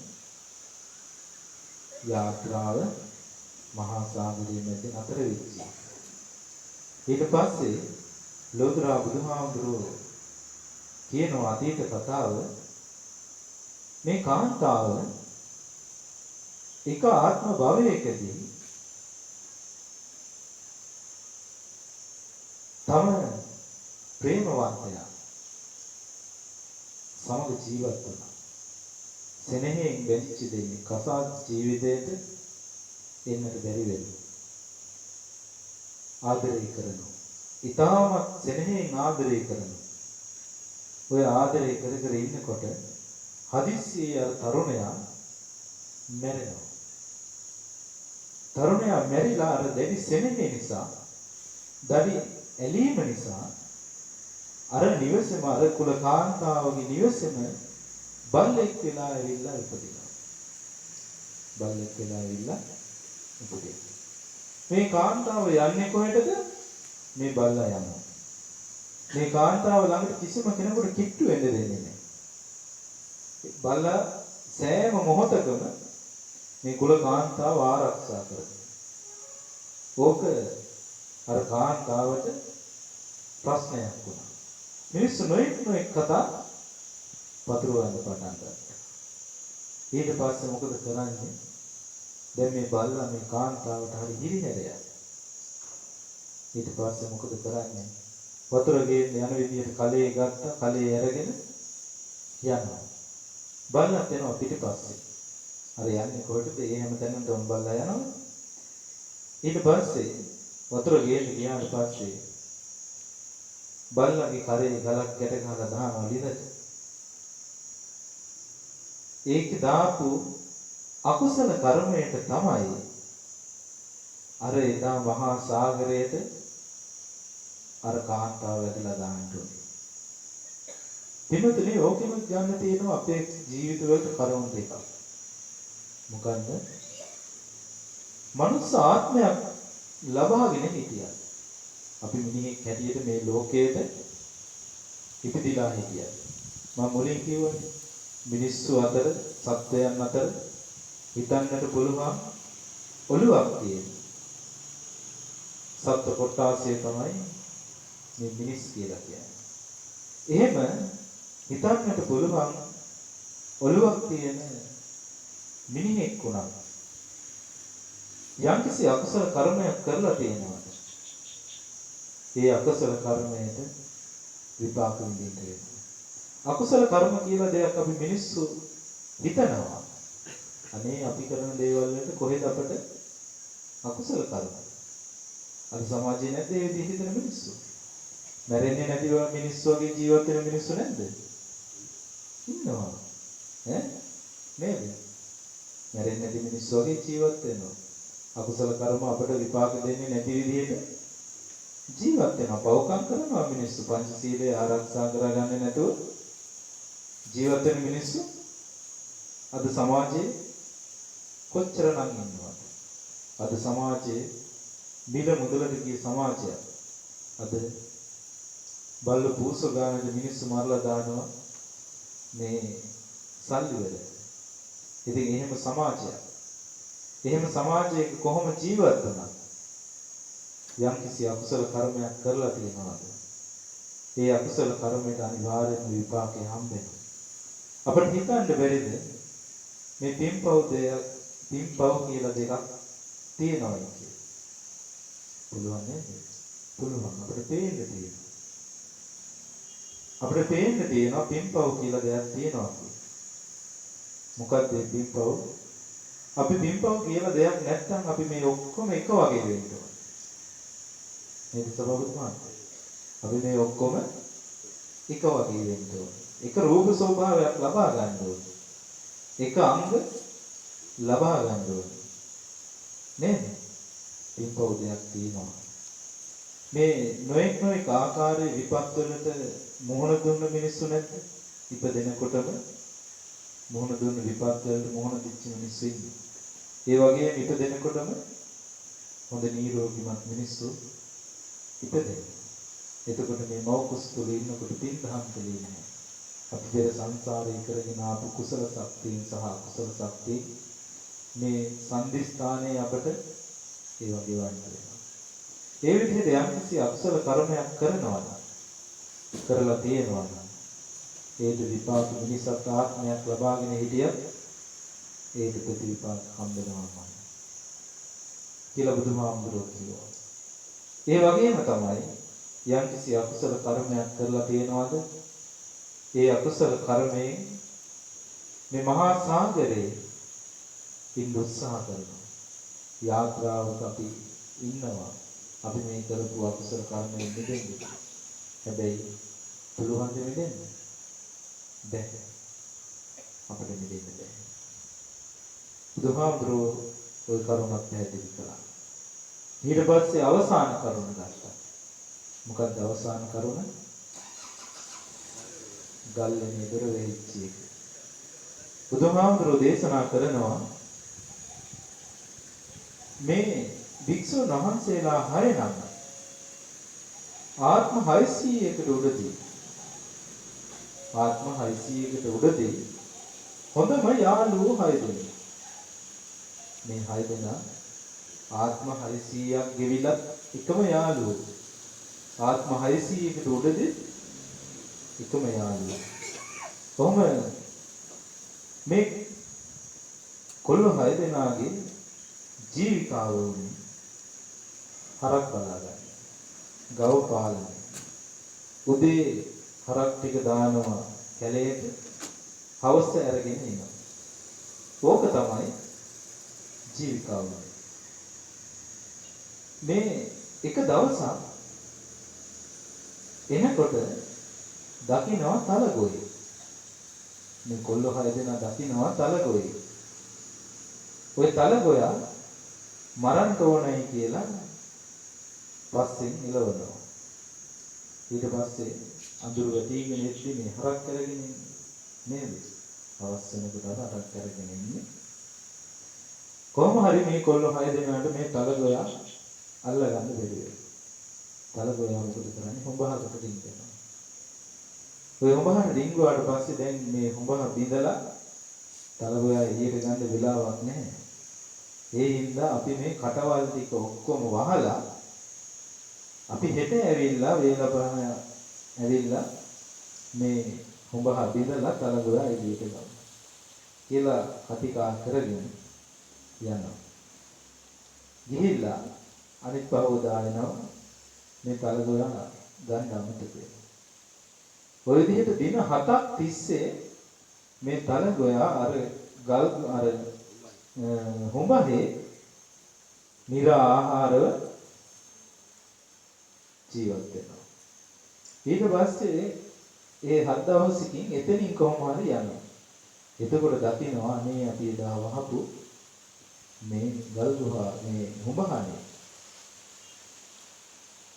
[SPEAKER 1] යාත්‍රාව මහා සාගරයේ මැද අතර වෙච්චි. ඊට පස්සේ ලෞතර බුදුහාමුදුරුවෝ කියන අතීත කතාව මේ කාන්තාව එක ආත්ම භවයකදී තම ප්‍රේමවන්තයා සමග ජීවත් වුණා. සෙනෙහෙන් බැඳිච්ච දෙන්නේ කසාද ජීවිතයට එන්නට බැරි වෙනවා. ආදරය කරනවා. ඊටමත් සෙනෙහෙන් ආදරය කරනවා. ඔය ආදරය කර කර ඉන්නකොට හදිස්සියේ අර තරුණයා මැරෙනවා. තරුණයා මැරිලා අර දෙවි සෙනෙහේ නිසා, දඩි ඇලීම නිසා අර නිවසේම අර කුල කාන්තාවගේ නිවසේම බල්ලෙක් වෙලා ඇවිල්ලා ඉපදිනවා. බල්ලෙක් වෙලා ඇවිල්ලා ඉපදිනවා. මේ කාන්තාව යන්නේ කොහෙටද? මේ බල්ලා යනවා. මේ කාන්තාව ළඟට කිසිම කෙනෙකුට කිට්ටු වෙන්න දෙන්නේ නැහැ. බල්ලා සෑම මොහොතකම මේ කුල කාන්තාව ආරක්ෂා කරනවා. ඕක අර කාන්තාවට ප්‍රශ්නයක් වුණා. මිනිස්සු නොඑක් කතා පතුරවන්න පටන් ගත්තා. ඊට පස්සේ මොකද කරන්නේ? දැන් මේ බල්ලා මේ කාන්තාවට හරි හිරිහැරයක්. ඊට පස්සේ මොකද කරන්නේ? වතුර ගේන්න යන විදියට කලේ ගත්තා, කලේ අරගෙන යනවා. බල්ලත් එනවා පිටිපස්සේ. අර යන්නේ කොහෙටද? ඒ හැමතැනම තොම් බල්ලා යනවා. ඊට පස්සේ වතුර ගේන්න ගියාට පස්සේ බල්ලගේ කරේ ගලක් ගැට ගහලා දානවා ලිඳට. ඒක දාපු අකුසල කර්මයට තමයි අර එදා මහා සාගරයට අර කාන්තාව වැදලා දාන්න උනේ. පින්වතුනි, ඕකෙම ගන්න තියෙනවා අපේ ජීවිතවලට කරුණු දෙකක්. මොකන්ද? මනුස්ස ආත්මයක් ලබාගෙන හිටියා. අපි මිනිහෙක් හැටියට මේ ලෝකයට ඉපදිලා හිටියා. මම මුලින් කිව්වනේ මිනිස්සු අතර, සත්වයන් අතර හිතන්නට පුළුවන් ඔළුවක් තියෙන සත්ව කොටාසිය තමයි මේ මිනිස් කියලා කියන්නේ. එහෙම හිතන්නට පුළුවන් ඔළුවක් තියෙන මිනිහෙක් වුණා. යම්කිසි අකුසල කර්මයක් කරලා තියෙනවා. ඒ අකුසල කර්මයට විපාක විඳින්න වෙනවා. අකුසල කර්ම කියලා දෙයක් අපි මිනිස්සු හිතනවා. අනේ අපි කරන දේවල් වලට කොහෙද අපට අකුසල කර්ම? අද සමාජයේ නැද්ද ඒ විදිහට හිතන මිනිස්සු? මැරෙන්නේ නැතිව මිනිස්සු වගේ ජීවත් වෙන මිනිස්සු නැද්ද? ඉන්නවා. නේද? මැරෙන්නේ නැති මිනිස්සු වගේ ජීවත් වෙනවා. අකුසල කර්ම අපට විපාක දෙන්නේ නැති විදිහට ජීවත් වෙනවා. පව්කම් කරනවා මිනිස්සු. පංචශීලයේ ආරක්ෂා කරගන්නේ නැතුව ජීවත් වෙන මිනිස්සු අද සමාජයේ කොච්චරනම් ඉන්නවද? අද සමාජයේ මිල මුදලට ගිය සමාජයක්. අද බල්ල පූස ගානට මිනිස්සු මරලා දානවා මේ සල්ලි වල. ඉතින් එහෙම සමාජයක්. එහෙම සමාජයක කොහොම ජීවත් වුණත් යම්කිසි අකුසල කර්මයක් කරලා තියෙනවාද? ඒ අකුසල කර්මයට අනිවාර්යයෙන්ම විපාකය හම්බෙනවා. අපිට හිතන්න බැරිද මේ පින්පව් කියලා දෙකක් තියෙනවා කියලා? පුළුවන් නේද? පුළුවන්. අපිට පේන්න තියෙනවා. අපිට පේන්න තියෙනවා පින්පව් කියලා දෙයක් තියෙනවා කියලා. මොකක්ද මේ පින්පව්? අපි පින්පව් කියලා දෙයක් නැත්නම් අපි මේ ඔක්කොම එක වගේ වෙන්න ඕනේ. නේද සබබුතුමා? අපි මේ ඔක්කොම එක වගේ වෙන්න ඕනේ. එක රූප ස්වභාවයක් ලබා ගන්න ඕනේ. එක අංග ලබා ගන්න ඕනේ. නේද? පින්පව් දෙයක් තියෙනවා. මේ නොඑක් ආකාරයේ විපත් වලට මොහොන දුන්න මිනිස්සු නැද්ද? ඉපදෙනකොටම මොහොන දුන්න විපත් වලට මොහොන දෙච්ච මිනිස්සු ඉන්නේ. ඒ වගේම ඉපදෙනකොටම හොඳ නිරෝගීමත් මිනිස්සු ඉපදෙනවා. එතකොට මේ මව් කුස තුල ඉන්නකොට පින් දහම් කලේ නැහැ. අපි පෙර සංසාරේ කරගෙන ආපු කුසල ශක්තියින් සහ අකුසල ශක්තියින් මේ සම්දිස්ථානයේ අපට ඒ වගේ වань වෙනවා. ඒ විදිහට යම්කිසි අකුසල කර්මයක් කරනවා නම් කරලා තියෙනවා නම් ඒට විපාක මිනිසත් ආත්මයක් ලබාගෙන හිටියත් ඒට ප්‍රතිවිපාක හම්බෙනවා කියලා බුදුහාමුදුරුවෝ කියනවා. ඒ වගේම තමයි යම්කිසි අකුසල කර්මයක් කරලා තියෙනවද ඒ අකුසල කර්මයෙන් මේ මහා සාගරේ ඉන්න උත්සාහ කරනවා. යාත්‍රාවක අපි ඉන්නවා. අපි මේ කරපු අකුසල කර්මයෙන් මිදෙන්න. හැබැයි පුළුවන් දෙ මිදෙන්න බැහැ. අපිට නිදෙන්න බෑ. බුදුහාමුදුරුවෝ ওই කරුණක් පැහැදිලි කළා. ඊට පස්සේ අවසාන කරුණ ගත්තා. මොකක්ද අවසාන කරුණ? ගල්ලේ දොර වෙච්ච එක. බුදුහාමුදුරුවෝ දේශනා කරනවා මේ භික්ෂුන් වහන්සේලා 6 නම ආත්ම 600කට උඩදී ආත්ම 600කට උඩදී හොඳම යාළුවෝ 6 දෙනෙක්. මේ 6 දෙනා ආත්ම 600ක් ගෙවිලත් එකම යාළුවෝ. ආත්ම 600කට උඩදී එකම යාළුවෝ. කොහොම මේ කොල්ල 6 දෙනාගේ ජීවිකාව වුණේ හරක් බලාගන්න. ගව පාලනය. උදේ හරක් ටික දානවා කැලේට. හවස අරගෙන එනවා. ඕක තමයි ජීවිකාව. මේ එක දවසක් එනකොට දකින්නවා තලගොයි. මේ කොල්ල 6 දෙනා දකින්නවා තලගොයි. ওই තලගොයා මරන්න ඕනයි කියලා පස්සෙන් ඉලවනවා. ඊට පස්සේ අඳුර වැටිගෙන ඉද්දි මේ හරක් කරගෙන නේද? අවස්සනකට හරක් කරගෙන ඉන්නේ. කොහොම හරි මේ කොල්ල 6 දෙනාට මේ තලගොයා අල්ලගන්න බැරි වෙනවා. තලගොයා මොකද කරන්නේ? හොඹහකට රිංගනවා. ඔය හොඹහට රිංගුවාට පස්සේ දැන් මේ හොඹහ බිඳලා තලගොයා එළියට ගන්න වෙලාවක් නැහැ. ඒ හින්දා අපි මේ කටවල් ටික ඔක්කොම වහලා අපි හෙට ඇවිල්ලා වේලපහන ඇවිල්ලා මේ හොඹහ බිඳලා තලගොයා එළියට ගමු කියලා කතිකා කරගෙන යනවා. ගිහිල්ලා අනිත් පහවදා එනවා මේ තලගොයා ගන්න අමතක වෙනවා. ඔය විදිහට දින 7ක් තිස්සේ මේ තලගොයා අර ගල් අර හොඹහේ निराहारව ජීවත් වෙනවා. ඊට පස්සේ ඒ 7 දවසකින් එතනින් කොහොම හරි යනවා. එතකොට දකින්නවා අනේ අපි එදා වහපු මේ ගල් ගුහා මේ හොඹහනේ.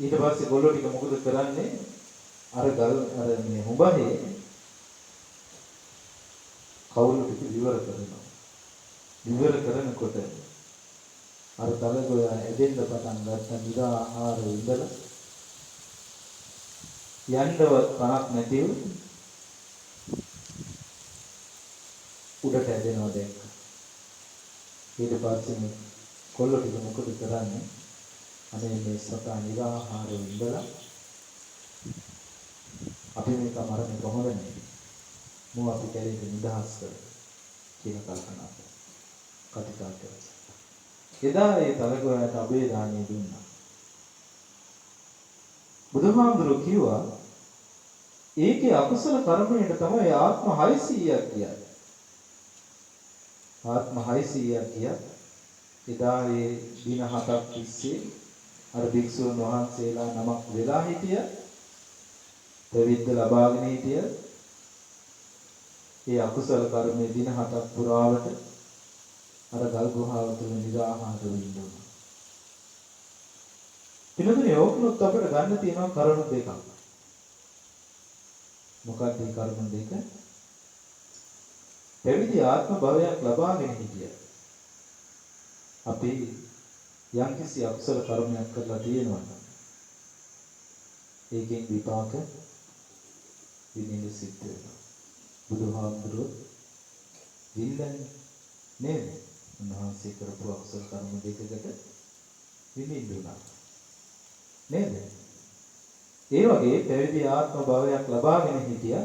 [SPEAKER 1] ඊට පස්සේ ගොල්ලෝ ටික මොකද කරන්නේ? අර ගල් අර මේ හොඹහේ කවුරු ටික විවර කරනවා. විවර කරනකොට අර තලගොයා ඇදෙන්න පටන් ගත්ත නිරාහාරව ඉඳලා යන්නවත් කනක් නැතිව උඩට ඇදෙනවා දැක්ක. ඊට පස්සේ කොල්ලෝ ටික මොකද කරන්නේ? අනේ මේ සතා නිරාහාරව ඉඳලා අපි මේක මරන්නේ කොහොමද? මෝ අපි කැලේට නිදහස් කරමු කියන කල්පනා කරා. කතිකා කරා. එදා ඒ තලගොයාට අබේ දාණය දුන්නා. බුදුහාමුදුරුවෝ කිව්වා ඒකේ අකුසල කර්මයට තමයි ආත්ම 600ක් කියන්නේ. ආත්ම 600ක් කිය එදා ඒ දින 7ක් තිස්සේ අර භික්ෂුන් වහන්සේලා නමක් වෙලා හිටිය ප්‍රවිද්ද ලබාගෙන හිටිය ඒ අකුසල කර්මයේ දින 7ක් පුරාවට අර ගල් ගුහාව තුළ නිරාහාරව ඉන්නවා. පිළිතුරේ ඕකනොත් අපිට ගන්න තියෙනවා කරුණු දෙකක්. මොකක්ද මේ කරුණු දෙක? පැවිදි ආත්ම භවයක් ලබාගෙන හිටිය. අපි යම්කිසි අකුසල කර්මයක් කරලා තියෙනවා නම් ඒකෙන් විපාක විඳින්න සිද්ධ වෙනවා. බුදුහාමුදුරුවෝ දින්නේ නේද? උන්වහන්සේ කරපු අකුසල කර්ම දෙකකට විඳින්න උනා. නේද? ඒ වගේ පැවිදි ආත්ම භාවයක් ලබාගෙන හිටිය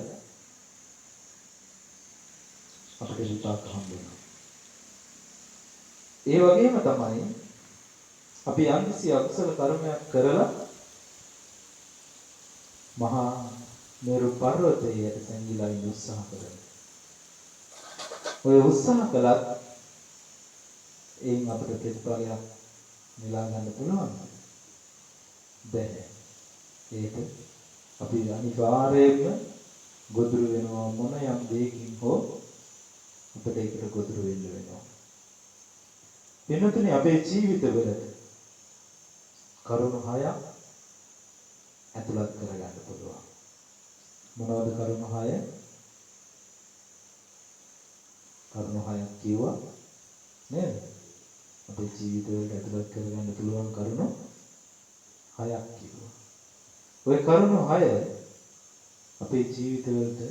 [SPEAKER 1] අපිට විපාක හම්බ වෙනවා. ඒ වගේම තමයි අපි යම්කිසි අකුසල කර්මයක් කරලා මහා මේරු පර්වතයට සැඟිලා ඉන්න උත්සාහ කරනවා. ඔය උත්සාහ කළත් එයින් අපිට ප්‍රතිඵලයක් නෙලා ගන්න පුළුවන්. බැහැ. ඒක අපි අනිවාර්යයෙන්ම ගොදුරු වෙනවා මොන යම් දෙයකින් හෝ අපිට ඒකට ගොදුරු වෙන්න වෙනවා. වෙනතුනේ අපේ ජීවිතවලට කරුණු 6ක් ඇතුළත් කරගන්න පුළුවන්. මොනවද කරුණු 6? කරුණු 6ක් කිව්වා නේද? අපේ ජීවිතවලට ඇතුළත් කරගන්න පුළුවන් කරුණු 6ක් කිව්වා. ওই කරුණු 6 අපේ ජීවිතවලට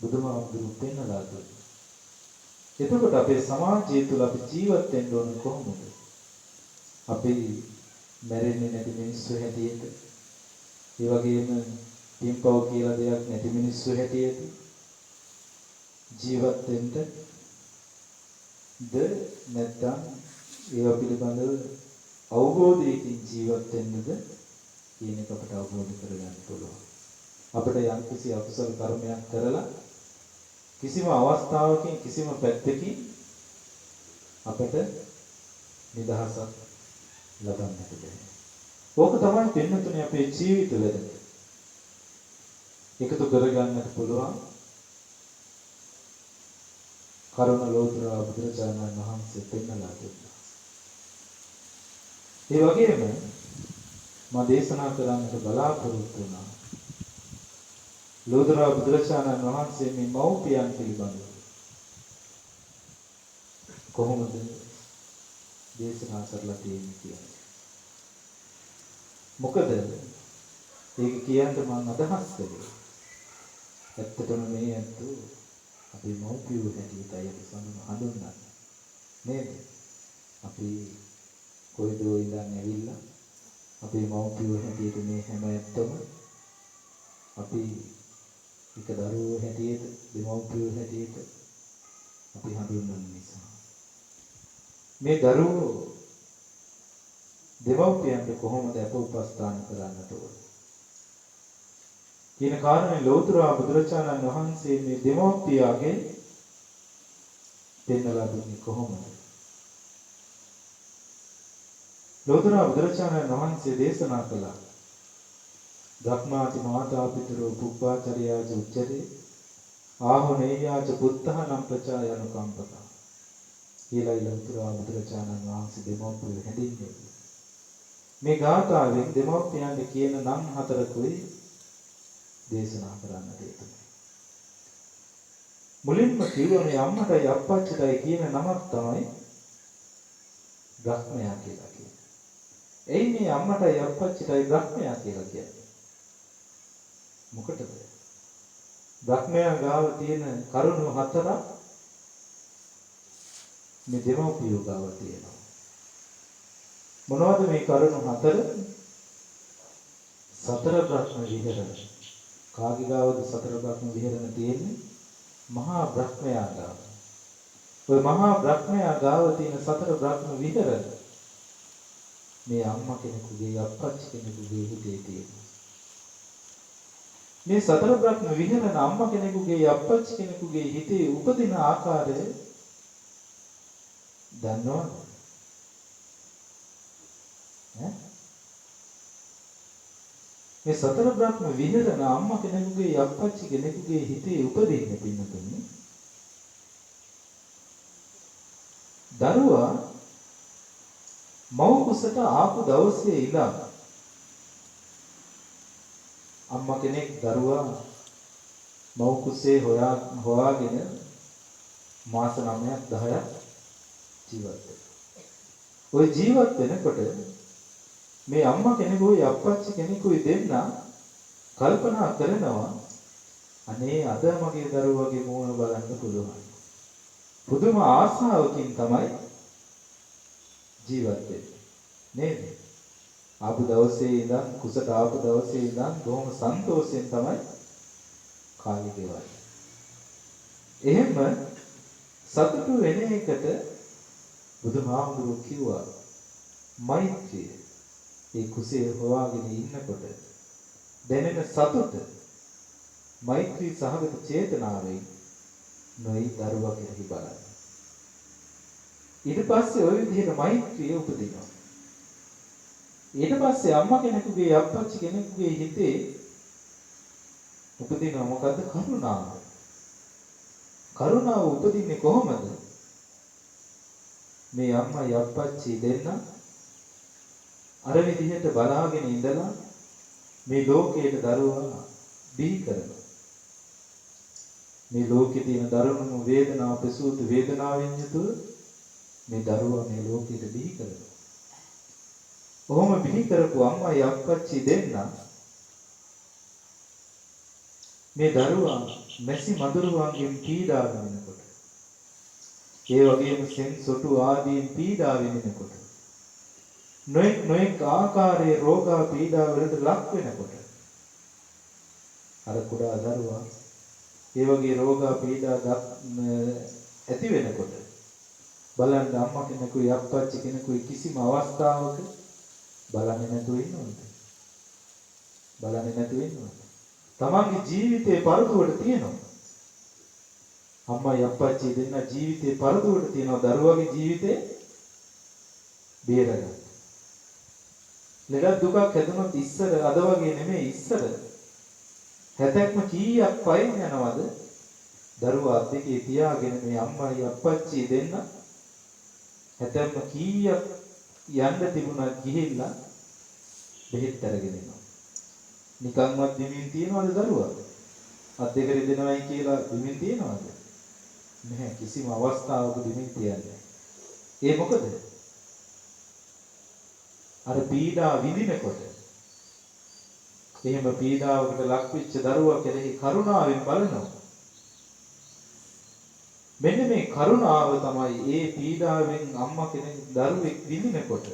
[SPEAKER 1] බුදුහාමුදුරුවෝ පෙන්නලා දුන්නා. එතකොට අපේ සමාජය තුළ අපි ජීවත් වෙන්න ඕන කොහොමද? අපි මැරෙන්නේ නැති මිනිස්සු හැටියට, ඒ වගේම පින්පව් කියලා දෙයක් නැති මිනිස්සු හැටියට ජීවත් වෙන්නද නැත්නම් ඒවා පිළිබඳව අවබෝධයකින් ජීවත් වෙන්නද කියන එක අපට අවබෝධ කරගන්න පුළුවන්. අපිට යම්කිසි අකුසල කර්මයක් කරලා කිසිම අවස්ථාවකින් කිසිම පැත්තකින් අපට නිදහසක් ලබන්නට බැහැ. ඕක තමයි දෙන්නතුනේ අපේ ජීවිතවල එකතු කරගන්නට පුළුවන් කරුණ ලෝතර බුදුරජාණන් වහන්සේ පෙන්නලා දුන්නා. ඒ වගේම මම දේශනා කරන්නට බලාපොරොත්තු වුණා ලෝතර බුදුරජාණන් වහන්සේ මේ මව්පියන් පිළිබඳව කොහොමද දේශනා කරලා තියෙන්නේ කියන්නේ. මොකද ඒක කියන්න මම අදහස් කළේ ඇත්තටම මේ ඇත්තෝ අපි මව්පියෝ හැටියටයි අපි හඳුන්වන්නේ නේද? අපි කොයිදෝ ඉඳන් ඇවිල්ලා අපේ මව්පියෝ හැටියට මේ හැම ඇත්තම අපි එක දරුවෝ හැටියට දෙමව්පියෝ හැටියට අපි හඳුන්වන නිසා මේ දරුවෝ දෙමව්පියන්ට කොහොමද අප උපස්ථාන කරන්නට ඕන කියන කාරණේ ලෝතර බුදුරජාණන් වහන්සේ මේ දෙමව්පියගේ පෙන්නලා දුන්නේ කොහොමද? ලෝතර බුදුරජාණන් වහන්සේ දේශනා කළා ධක්මාති මාතා පිතරෝ පුප්පාචරියාච උච්චතේ ආහුනේයාච පුත්තහනම් ප්‍රචායන කම්පතා කියලා ලෝතර බුදුරජාණන් වහන්සේ දෙමව්පියෝ හැදින්නේ. මේ ගාථාවෙන් දෙමව්පියන්ට කියන නම් හතරකුයි දේශනා කරන්නට තියෙනවා. මුලින්ම කිව්වනේ අම්මටයි අප්පච්චිටයි කියන නමක් තමයි බ්‍රහ්මයා කියලා කියන්නේ. එයි මේ අම්මටයි අප්පච්චිටයි බ්‍රහ්මයා කියලා කියන්නේ. මොකටද? බ්‍රහ්මයා ගාව තියෙන කරුණු හතරක් මේ දෙමව්පියෝ ගාව තියෙනවා. මොනවද මේ කරුණු හතර? සතර බ්‍රහ්ම විහරණ. කාගේ ගාවද සතර බ්‍රහ්ම විහරණ තියෙන්නේ? මහා බ්‍රහ්මයා ගාව. ඔය මහා බ්‍රහ්මයා ගාව තියෙන සතර බ්‍රහ්ම විහරණ මේ අම්මා කෙනෙකුගේ අප්පච්චි කෙනෙකුගේ හිතේ තියෙනවා. මේ සතර බ්‍රහ්ම විහරණ අම්මා කෙනෙකුගේ අප්පච්චි කෙනෙකුගේ හිතේ උපදින ආකාරය දන්නවද? මේ සතර බ්‍රහ්ම විහරණ අම්මා කෙනෙකුගේ අප්පච්චි කෙනෙකුගේ හිතේ උපදින්නේ පින්නතුනි. දරුවා මව් කුසට ආපු දවසේ ඉඳන් අම්මා කෙනෙක් දරුවා මව් කුසේ හොයාගෙන මාස 9ක් 10ක් ජීවත් වෙනවා. ওই ජීවත් වෙනකොට මේ අම්මා කෙනෙකුයි අප්පච්චි කෙනෙකුයි දෙන්න කල්පනා කරනවා අනේ අද මගේ දරුවගේ මූණ බලන්න පුළුවන්. පුදුම ආසාවකින් තමයි ජීවත් වෙන්නේ නේද? ආපු දවසේ ඉඳන් කුසට ආපු දවසේ ඉඳන් බොහොම සන්තෝෂයෙන් තමයි කාලය ගෙවන්නේ. එහෙම සතුටු වෙන එකට බුදුහාමුදුරුවෝ කිව්වා මෛත්‍රිය. ඒ කුසේ හොයාගෙන ඉන්නකොට දැනෙන සතුට මෛත්‍රී සහගත චේතනාවෙන් නොයි දරුවා කෙරෙහි බලන්න. ඊට පස්සේ ওই විදිහට මෛත්‍රිය උපදිනවා. ඊට පස්සේ අම්මා කෙනෙකුගේ අප්පච්චි කෙනෙකුගේ හිතේ උපදිනවා මොකද්ද? කරුණාව. කරුණාව උපදින්නේ කොහොමද? මේ අම්මයි අප්පච්චි දෙන්න අර විදිහට බලාගෙන ඉඳලා මේ ලෝකයේ දරුවා බිහි කරනවා. මේ ලෝකේ තියෙන දරුණුම වේදනාව ප්‍රසූත වේදනාවෙන් යුතුව මේ දරුවා මේ ලෝකෙට බිහි කරනවා. කොහොම බිහි කරපු අම්මයි අප්පච්චි දෙන්න මේ දරුවා මැසි මදුරුවන්ගෙන් පීඩා විඳිනකොට, ඒ වගේම සෙන් සොටු ආදීන් පීඩා විඳිනකොට, නොඑක් ආකාරයේ රෝග පීඩා වලට ලක් වෙනකොට, අර කුඩා දරුවා ඒ වගේ රෝග පීඩා ඇති වෙනකොට බලන්න අම්මා කෙනෙකුයි අප්පච්චි කෙනෙකුයි කිසිම අවස්ථාවක බලන්නේ නැතුව ඉන්නවද? බලන්නේ නැතුව ඉන්නවද? තමන්ගේ ජීවිතේ පරදුවට තියෙනවා. අම්මයි අප්පච්චි දෙන්න ජීවිතේ පරදුවට තියෙනවා දරුවාගේ ජීවිතේ බේරගන්න. ලෙඩ දුකක් හැදුනොත් ඉස්සර අද වගේ නෙමෙයි ඉස්සර හැතැක්ම කීයක් පයින් යනවද? දරුවා අත් දෙකේ තියාගෙන මේ අම්මයි අප්පච්චි දෙන්න හැතැක්ම කීයක් යන්න තිබුණා ගිහිල්ලා බෙහෙත් අරගෙන එනවා. නිකන්වත් දෙමින් තියනවද දරුවා? අත් දෙක රිදෙනවයි කියලා දෙමින් තියනවද? නැහැ, කිසිම අවස්ථාවක දෙමින් තියන්නේ. ඒ මොකද? අර පීඩා විඳිනකොට එහෙම පීඩාවකට ලක් වෙච්ච දරුවා කෙරෙහි කරුණාවෙන් බලනවා. මෙන්න මේ කරුණාව තමයි ඒ පීඩාවෙන් අම්මා කෙනෙක් දරුවෙක් විඳිනකොට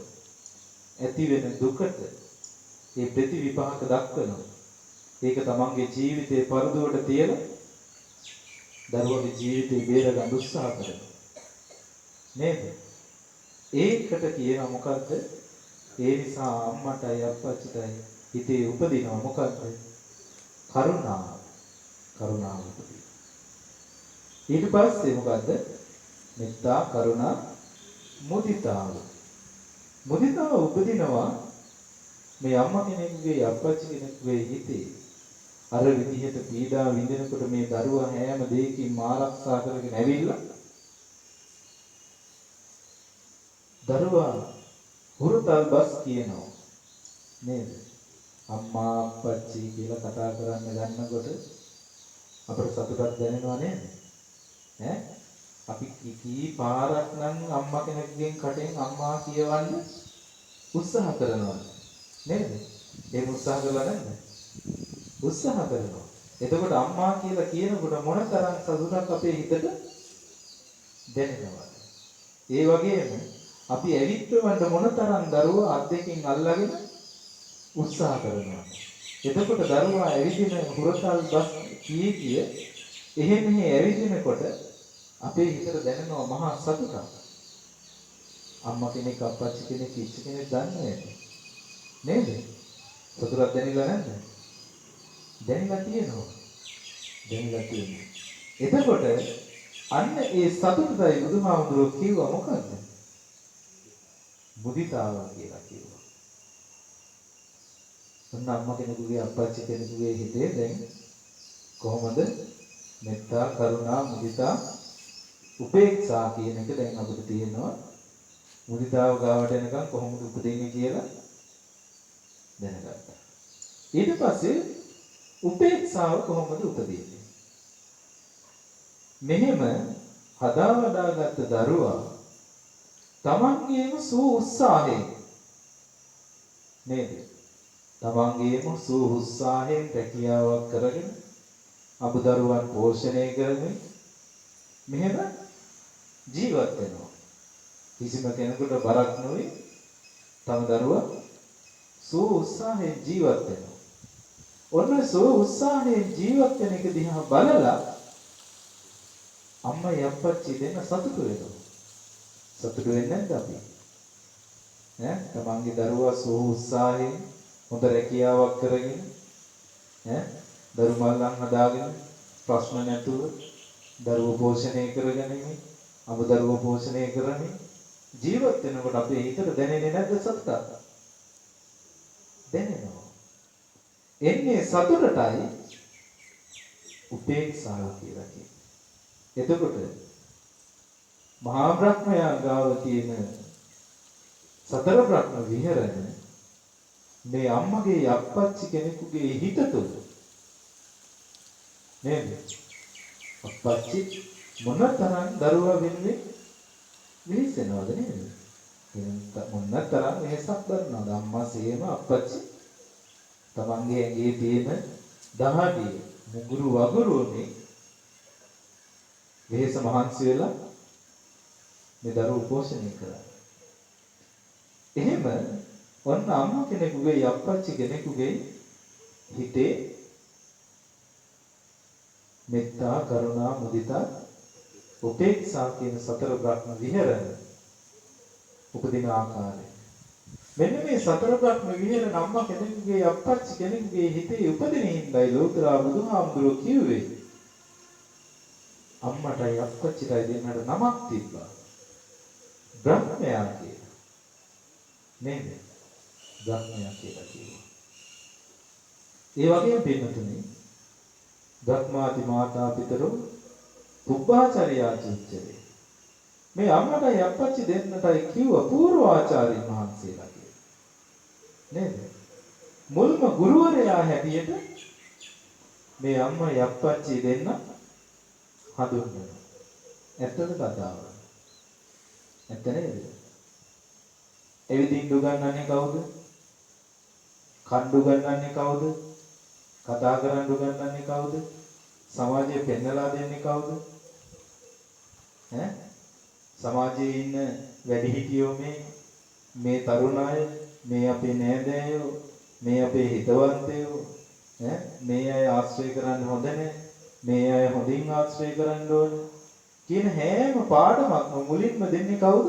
[SPEAKER 1] ඇති වෙන දුකට ඒ ප්‍රතිවිපාක දක්වනවා. ඒක තමන්ගේ ජීවිතේ පරදුවට තියලා දරුවගේ ජීවිතේ බේර ගන්න උත්සාහ කරනවා. නේද? ඒකට කියනවා මොකද්ද? ඒ නිසා අම්මටයි අප්පච්චිටයි හිතේ උපදිනවා මොකද්ද? කරුණාව. කරුණාව උපදිනවා. ඊට පස්සේ මොකද්ද? මෙත්තා, කරුණා, මුදිතාව. මුදිතාව උපදිනවා මේ අම්මා කෙනෙකුගේ අප්පච්චි කෙනෙකුගේ හිතේ. අර විදිහට පීඩා විඳිනකොට මේ දරුවා හැම දෙයකින්ම ආරක්ෂා කරගෙන ඇවිල්ලා දරුවා හුරුතල් බස් කියනවා නේද? අම්මා අප්පච්චි කියලා කතා කරන්න ගන්නකොට අපට සතුටක් දැනෙනවා නේද? ඈ අපි කී පාරක් නම් අම්මා කෙනෙක්ගෙන් කටෙන් අම්මා කියවන්න උත්සාහ කරනවා නේද? ඒක උත්සාහ කළා නේද? උත්සාහ කරනවා. එතකොට අම්මා කියලා කියනකොට මොනතරම් සතුටක් අපේ හිතට දැනෙනවද? ඒ වගේම අපි ඇවිත්වන්න මොනතරම් දරුවා අත් දෙකෙන් අල්ලගෙන උත්සාහ කරනවා. එතකොට දරුවා ඇවිදින හුරතල් බස් කීකිය එහෙම ඇවිදිනකොට අපේ හිතට දැනෙනවා මහා සතුටක්. අම්මා කෙනෙක් අප්පච්චි කෙනෙක් කිච්ච කෙනෙක් දන්නේ නේද? සතුටක් දැනෙලා නැද්ද? දැනෙලා තියෙනවා. දැනෙලා තියෙනවා. එතකොට අන්න ඒ සතුටයි බුදුහාමුදුරුවෝ කිව්වා මොකද්ද? මුදිතාව කියලා කිව්වා. ඔන්න අම්මා කෙනෙකුගේ අප්පච්චි කෙනෙකුගේ හිතේ දැන් කොහොමද මෙත්තා, කරුණා, මුදිතා, උපේක්ෂා කියන එක දැන් අපිට තියෙනවා. මුදිතාව ගාවට එනකන් කොහොමද උපදින්නේ කියලා දැනගත්තා. ඊට පස්සේ උපේක්ෂාව කොහොමද උපදින්නේ? මෙහෙම හදා වඩාගත් දරුවා තමන්ගේම සූ උත්සාහයෙන් නේද? තමන්ගේම සූ උත්සාහයෙන් රැකියාවක් කරගෙන අබදරුවන් පෝෂණය කරමින් මෙහෙම ජීවත් වෙනවා. කිසිම කෙනෙකුට බරක් නොවේ. තම දරුවා සූ උත්සාහයෙන් ජීවත් වෙනවා. ඔන්න සූ උත්සාහයෙන් ජීවත් වෙන එක දිහා බලලා අම්මයි අප්පච්චි දෙන්න සතුටු වෙනවා. සතුටු වෙන්නේ නැද්ද අපි? ඈ තමන්ගේ දරුවා සූ උත්සාහයෙන් හොඳ රැකියාවක් කරගෙන ඈ දරු මල්ලන් හදාගෙන ප්‍රශ්න නැතුව දරුවෝ පෝෂණය කරගෙන අබ දරුවෝ පෝෂණය කරමින් ජීවත් වෙනකොට අපේ හිතට දැනෙන්නේ නැද්ද සතුටක්? දැනෙනවා. එන්නේ සතුටටයි උපේක්ෂාව කියලා කියන්නේ. එතකොට මහා බ්‍රහ්මයා ගාව තියෙන සතර බ්‍රහ්ම විහරණ මේ අම්මගේ අප්පච්චි කෙනෙකුගේ හිත තුළ නේද? අප්පච්චි මොනතරම් දරුවා වෙනුවෙන් විහිසෙනවද නේද? මොනතරම් වෙහසක් කරනවද අම්මා සේම අප්පච්චි තමන්ගේ ඇඟේ තියෙන දහඩිය මුගුරු වගුරුනේ වෙහස මහන්සි වෙලා මේ දරුවෝ පෝෂණය කරා. එහෙම ඔන්න අම්මා කෙනෙකුගේ අප්පච්චි කෙනෙකුගේ හිතේ මෙත්තා කරුණා මුදිතා උපේක්ෂා කියන සතර බ්‍රහ්ම විහරණ උපදින ආකාරය. මෙන්න මේ සතර බ්‍රහ්ම විහරණ අම්මා කෙනෙකුගේ අප්පච්චි කෙනෙකුගේ හිතේ උපදින හිඳයි ලෝතර බුදුහාමුදුරුවෝ කිව්වේ. අම්මටයි අප්පච්චිටයි දෙන්නට නමක් තිබ්බා. බ්‍රහ්මයා කියලා. නේද? බ්‍රහ්මයා කියලා කිව්වා. ඒ වගේම පින්නතුනේ බ්‍රහ්මාති මාතා පිතරෝ පුබ්බාචාර්යා චුච්චරේ. මේ අම්මටයි අප්පච්චි දෙන්නටයි කිව්ව පූර්වාචාර්යින් වහන්සේලා කියලා. නේද? මුල්ම ගුරුවරයා හැටියට මේ අම්මයි අප්පච්චි දෙන්න හඳුන්වනවා. ඇත්තද කතාව? ඇත්ත නේද? එවිදින් උගන්වන්නේ කවුද? කණ්ඩු උගන්වන්නේ කවුද? කතා කරන්න උගන්වන්නේ කවුද? සමාජයේ පෙන්නලා දෙන්නේ කවුද? ඈ? සමාජයේ ඉන්න වැඩිහිටියෝ මේ තරුණ අය, මේ අපේ නෑදෑයෝ, මේ අපේ හිතවන්තයෝ, මේ අය ආශ්‍රය කරන්න හොඳ නැහැ. මේ අය හොඳින් ආශ්‍රය කරන්න ඕන කියන හැම පාඩමක්ම මුලින්ම දෙන්නේ කවුද?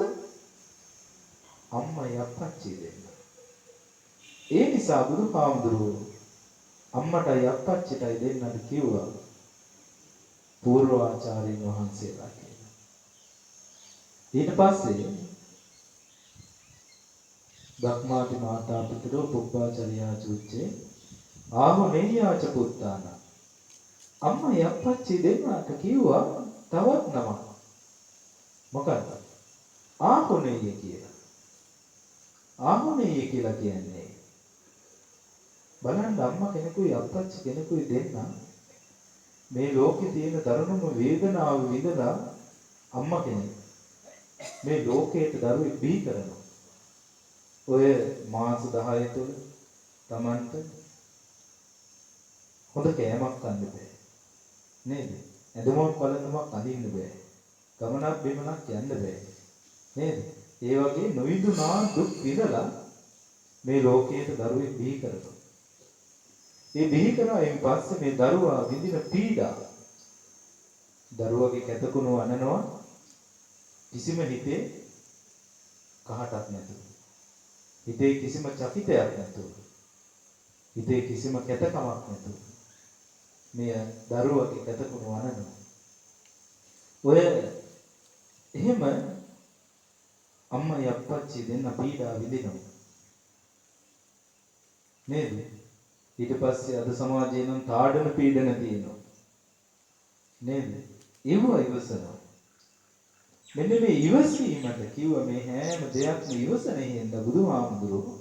[SPEAKER 1] අම්මයි අප්පච්චි දෙන්න. ඒ නිසා බුදුහාමුදුරුවෝ අම්මටයි අප්පච්චිටයි දෙන්නට කිව්වා පූර්වාචාර්යින් වහන්සේලා කියලා. ඊට පස්සේ බ්‍රහ්මාති මාතා පිතරෝ පුබ්බාචාර්යා චුච්චේ ආහු නෙය්‍යාච පුත්තාන. අම්මයි අප්පච්චි දෙන්නට කිව්වා තවත් නමක්. මොකක්ද? ආහුනෙය කියලා. ආහුනෙය කියලා කියන්නේ බලන්න අම්මා කෙනෙකුයි අප්පච්චි කෙනෙකුයි දෙන්න මේ ලෝකේ තියෙන දරුණුම වේදනාව විඳලා අම්මා කෙනෙක් මේ ලෝකයට දරුවෙක් බිහි කරනවා. ඔය මාස 10 තුල Tamanට හොඳ කෑමක් ගන්න බෑ. නේද? ඇඳුමක් බලන්නමක් අඳින්න බෑ. ගමනක් බිමනක් යන්න බෑ. නේද? ඒ වගේ නොවිදුනා දුක් විඳලා මේ ලෝකයට දරුවෙක් බිහි කරනවා. ඒ බිහි කරායින් පස්සේ මේ දරුවා විඳින පීඩා දරුවගේ කැතකුණු අනනවා කිසිම හිතේ කහටක් නැතුව. හිතේ කිසිම චකිතයක් නැතුව. හිතේ කිසිම කැතකමක් නැතුව. මේ දරුවගේ කැතකුණු අනනවා. ඔය එහෙම අම්මයි අප්පච්චි දෙන්න පීඩා විඳිනවා. නේද? ඊට පස්සේ අද සමාජයේ නම් තාඩන පීඩන තියෙනවා. නේද? ඒව ඉවසනවා. මෙන්න මේ ඉවසීමට කිව්ව මේ හැම දෙයක්ම ඉවසන හේඳ බුදුහාමුදුරුවෝ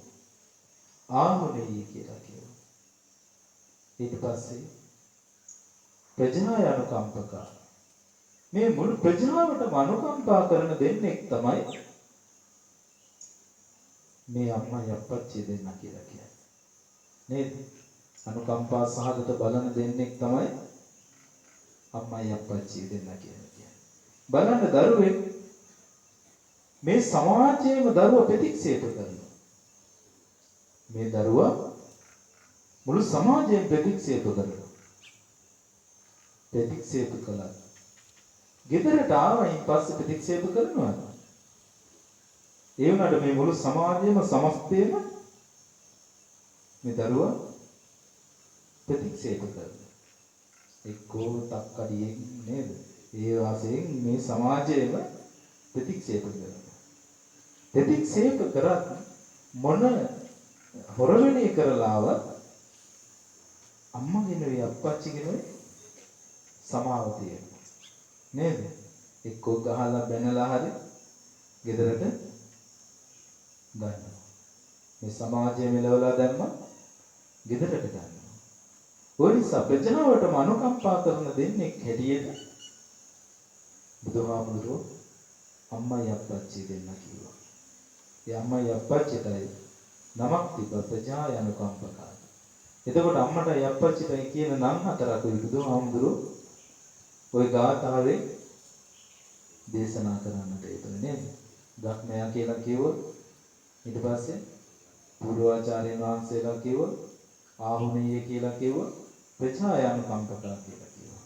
[SPEAKER 1] ආහුනෙයි කියලා කිව්වා. ඊට පස්සේ ප්‍රජාය අනුකම්පකා මේ මුළු ප්‍රජාවටම අනුකම්පා කරන දෙන්නෙක් තමයි මේ අම්මයි අප්පච්චි දෙන්න කියලා කියන්නේ. නේද? අනුකම්පා සහගත බලන දෙන්නෙක් තමයි අම්මයි අප්පච්චි දෙන්න කියන්නේ. බලන්න දරුවෙක් මේ සමාජයේම දරුවා ප්‍රතික්ෂේප කරනවා. මේ දරුවා මුළු සමාජයෙන් ප්‍රතික්ෂේප කරනවා. ප්‍රතික්ෂේප කළා. ගෙදරට ආවයින් පස්සේ ප්‍රතික්ෂේප කරනවා. ඒ වුණාට මේ මුළු සමාජයේම සමස්තයම මේ දරුවා ප්‍රතික්ෂේප කරනවා. එක්කෝ තක්කඩියෙන් නේද? ඒ වාසයෙන් මේ සමාජයේම ප්‍රතික්ෂේප කරනවා. ප්‍රතික්ෂේප කරත් මොන හොරවෙණේ කරලාවත් අම්මගෙනුයි අප්පච්චිගෙනුයි සමාව තියෙනවා. නේද? එක්කෝ ගහලා බැනලා හරි ගෙදරට ගන්නවා. මේ සමාජයේ මෙලවලා දැම්ම ගෙදරට ගන්නවා. ඒ නිසා ප්‍රජාවටම අනුකම්පා කරන දෙන්නේ හැටියට බුදුහාමුදුරුවෝ අම්මයි අප්පච්චි දෙන්න කිව්වා. ඒ අම්මයි අප්පච්චිටයි නමක් තිබ්බ ප්‍රජා අනුකම්පකාරී. එතකොට අම්මටයි අප්පච්චිටයි කියන නම් හතරක් බුදුහාමුදුරුවෝ ওই ගාථාවේ දේශනා කරන්නට යෙදුනේ නේද? ධර්මයා කියලා කිව්වොත් ඊට පස්සේ පූර්වාචාර්යයන් වහන්සේලා කිව්වොත් ආහුණීය කියලා කිව්වොත් ප්‍රජායානුකම්පකා කියලා කිව්වා.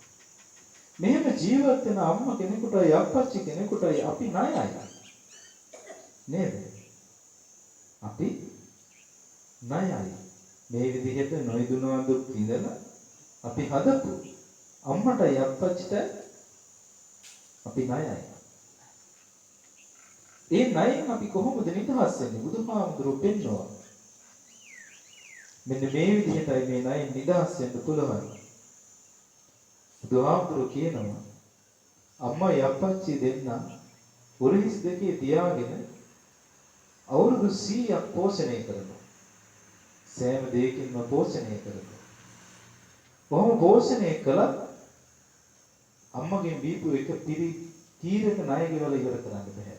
[SPEAKER 1] මෙහෙම ජීවත් වෙන අම්මා කෙනෙකුටයි අප්පච්චි කෙනෙකුටයි අපි ණයයි. නේද? අපි ණයයි. මේ විදිහට නොයදුනවා දුක් විඳලා අපි හදපු අම්මටයි අප්පච්චිට අපි ණයයි. ඒ ණයෙන් අපි කොහොමද නිදහස් වෙන්නේ? බුදුහාමුදුරුවෝ පෙන්වනවා. මෙන්න මේ විදිහටයි මේ ණයෙන් නිදහස් වෙන්න පුළුවන්. බුදුහාමුදුරුවෝ කියනවා අම්මයි අප්පච්චි දෙන්න උරහිස් දෙකේ තියාගෙන අවුරුදු 100ක් පෝෂණය කරනවා. සෑම දෙයකින්ම පෝෂණය කරනවා. කොහොම පෝෂණය කළත් අම්මගෙන් දීපු එක තීරක ණය ගෙවල ඉවර කරන්න බෑ.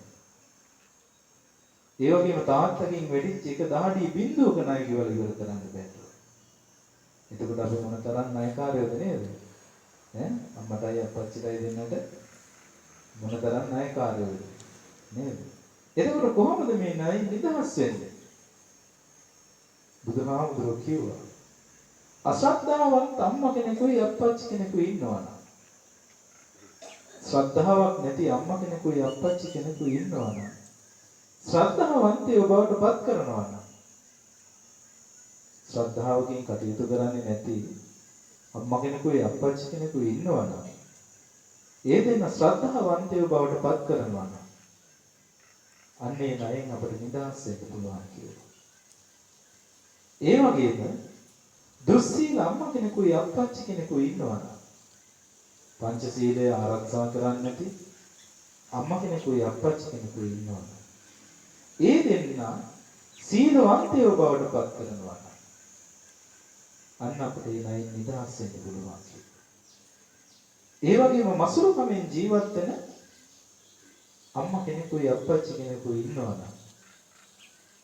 [SPEAKER 1] ඒ වගේම තාත්තගෙන් වෙඩිච්ච එක දහඩිය බින්දුවක ණය ගෙවල ඉවර කරන්න බෑ. එතකොට අපි මොන තරම් ණයකාරයෝද නේද? අම්මටයි අප්පච්චිටයි දෙන්නට මොන තරම් ණයකාරයෝද නේද? එතකොට කොහොමද මේ ණය නිදහස් වෙන්නේ? බුදුහාමුදුරුවෝ කිව්වා අශ්‍රද්ධාවන්ත අම්මා කෙනෙකුයි අප්පච්චි කෙනෙකුයි ඉන්නවනම් ශ්‍රද්ධාවක් නැති අම්මා කෙනෙකුයි අප්පච්චි කෙනෙකුයි ඉන්නවනම් ශ්‍රද්ධාවන්තයෝ බවට පත් කරනවා නම් ශ්‍රද්ධාවකින් කටයුතු කරන්නේ නැති අම්මා කෙනෙකුයි අප්පච්චි කෙනෙකුයි ඉන්නවනම් ඒ දෙන ශ්‍රද්ධාවන්තයෝ බවට පත් කරනවා නම් අන්නේ ණයෙන් අපිට නිදහස් වෙන්න පුළුවන් කියලා. ඒ වගේම දුස්සීල අම්මා කෙනෙකුයි අප්පච්චි කෙනෙකුයි ඉන්නවනම් පංචශීලය ආරක්ෂා කරන්නේ නැති අම්මා කෙනෙකුයි අප්පච්චි කෙනෙකුයි ඉන්නවනම් ඒ දෙන්න සීලවන්තයෝ බවට පත් කරනවා නම් අන්න අපිට ඒ ණයෙන් නිදහස් වෙන්න පුළුවන්. ඒ වගේම මසුරුකමෙන් ජීවත් වෙන අම්මා කෙනෙකුයි අප්පච්චි කෙනෙකුයි ඉන්නවනම්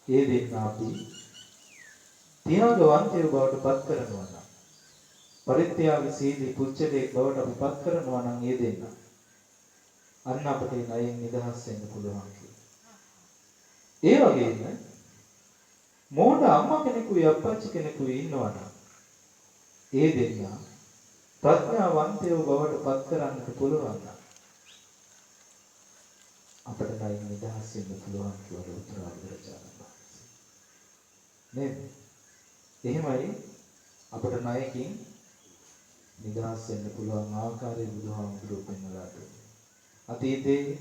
[SPEAKER 1] ඒ දෙන්න අපි ත්‍යාගවන්තයෝ බවට පත් කරනවා නම් පරිත්‍යාගශීලී පුච්චලේ බවට අපි පත් කරනවා නම් ඒ දෙන්න අන්න අපිට ඒ ණයෙන් නිදහස් වෙන්න පුළුවන්. ඒ වගේම මෝඩ අම්මා කෙනෙකුයි අප්පච්චි කෙනෙකුයි ඉන්නවනම් ඒ දෙන්න ප්‍රඥාවන්තයෝ බවට පත් කරන්නට පුළුවන් නම් අපිට ණයෙන් නිදහස් වෙන්න පුළුවන් කියලා උත්තරා බුදුරජාණන් වහන්සේ. නේද? එහෙමයි අපිට ණයකින් නිදහස් වෙන්න පුළුවන් ආකාරය බුදුහාමුදුරුවෝ පෙන්වලා දුන්නේ. අතීතයේ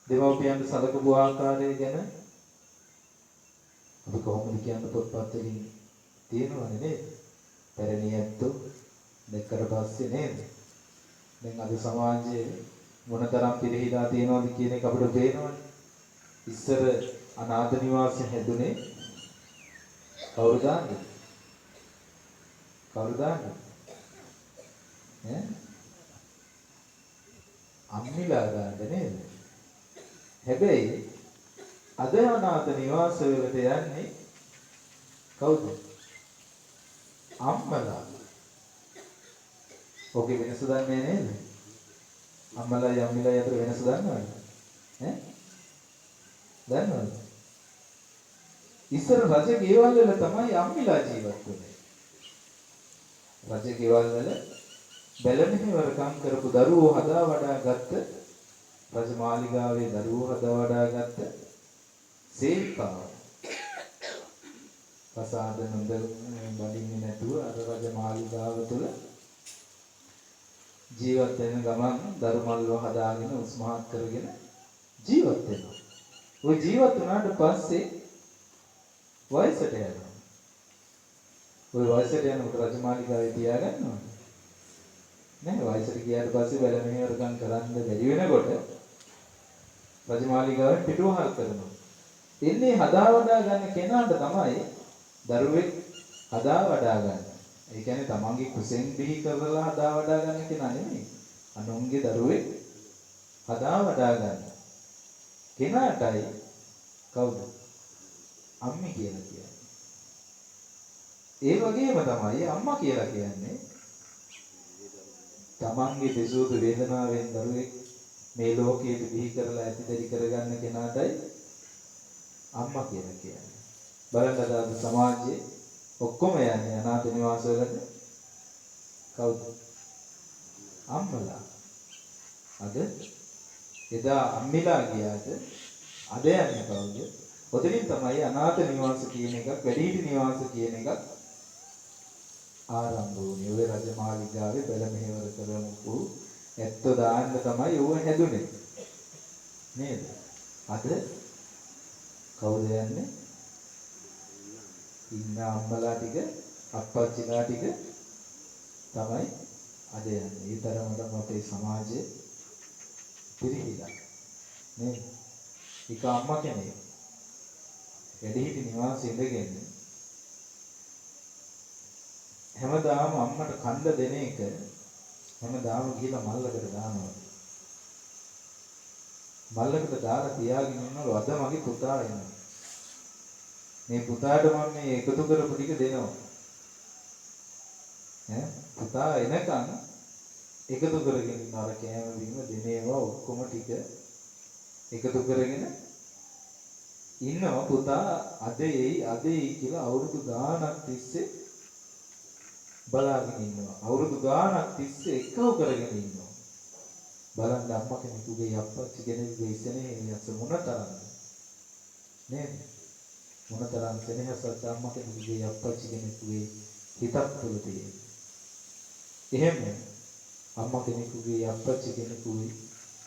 [SPEAKER 1] දෙමව්පියන් සලකපු ආකාරය ගැන අපි කොහොමද කියන්න පොත්පත් වලින් තියෙනවනේ නේද? පැරණි ඇත්තෝ දැක්කට පස්සේ නේද? දැන් අද සමාජයේ මොනතරම් පිළිහිලා තියෙනවද කියන එක අපිට පේනවනේ. ඉස්සර අනාථ නිවාසය හැදුනේ කවුරුද? අම්මිලා ගන්න නේද? හැබැයි අද අනාථ නිවාස වලට යන්නේ කවුද? අම්මලා. ඔගේ වෙනස දන්නේ නේද? අම්මලා යම්මිලා අතර වෙනස දන්නවද? දන්නවද? ඉස්සර රජ ගෙවල් වල තමයි අම්මිලා ජීවත් වෙන්නේ. රජ ගෙවල් වල බැලමෙහෙවරකම් කරපු දරුවෝ හදා වඩා ගත්ත රජමාලිගාවේ දරුවෝ හදා වඩා ගත්ත සේවිකාව. ප්‍රසාද නොද බඩින්නේ නැතුව අර රජමාලිගාව තුළ ජීවත් වෙන ගමන් දරුමල්ව හදාගෙන උස්මහත් කරගෙන ජීවත් වෙනවා. ওই ජීවත් වුණාට පස්සේ වයසට යනවා. ওই වයසට යනකොට රජමාලිගාවේ තියාගන්නවා. නෑ වයසට ගියාට පස්සේ බැල මෙහෙවරකම් කරන්න බැරි වෙනකොට රජමාලිගාවෙන් පිටුවහල් කරනවා. එන්නේ හදා වඩා ගන්න කෙනාට තමයි දරුවෙක් හදා වඩා ගන්න. ඒ කියන්නේ තමන්ගේ කුසෙන් බිහි කරලා හදා වඩා ගන්න කෙනා නෙමෙයි. අනුන්ගේ දරුවෙක් හදා වඩා ගන්න. කෙනාටයි කවුද? අම්මි කියලා කියන්නේ. ඒ වගේම තමයි අම්මා කියලා කියන්නේ තමන්ගේ දෙසූතු වේදනාවෙන් දරුවෙක් මේ ලෝකයට බිහි කරලා ඇතිදරි කරගන්න කෙනාටයි අම්මා කියලා කියන්නේ. බලන්න අද සමාජයේ ඔක්කොම යන්නේ අනාථ නිවාස වලට කවුද? අම්මලා. අද එදා අම්මිලා ගියාට අද යන්නේ කවුද? ඔතනින් තමයි අනාථ නිවාස කියන එකක් වැඩිහිටි නිවාස කියන එකක් ආරම්භ වුණේ. ඔය රජමාලිගාවේ බැල මෙහෙවර කරමු ඇත්ත දාන්න තමයි ඌව හැදුනේ. නේද? අද කවුද යන්නේ? ඉන්න අම්මලා ටික අප්පච්චිලා ටික තමයි අද යන්නේ. ඒ තරමටම අපේ සමාජයේ පිරිහිලා. නේද? එක අම්මා කෙනෙක් වැඩිහිටි නිවාසයේ ඉඳගෙන හැමදාම අම්මට කන්න දෙන එක හැමදාම ගිහලා මල්ලකට දානවා. මල්ලකට දාලා තියාගෙන ඉන්නවලු අද මගේ පුතා එනවා. මේ පුතාට මම මේ එකතු කරපු ටික දෙනවා. පුතා එනකන් එකතු කරගෙන ඉන්න අර කෑම බීම දෙනේවා ඔක්කොම ටික එකතු කරගෙන ඉන්නවා. පුතා අද එයි කියලා අවුරුදු ගාණක් තිස්සේ බලාගෙන ඉන්නවා. අවුරුදු ගාණක් තිස්සේ එකව කරගෙන ඉන්නවා. බලන්න අම්මා කෙනෙකුගේ අප්පච්චි කෙනෙකුගේ සෙනෙහස මොනතරම්ද නේද? මොනතරම් සෙනෙහසක් අම්මා කෙනෙකුගේ අප්පච්චි කෙනෙකුගේ හිතක් තුළ තියෙන්නේ. එහෙම අම්මා කෙනෙකුගේ අප්පච්චි කෙනෙකුගේ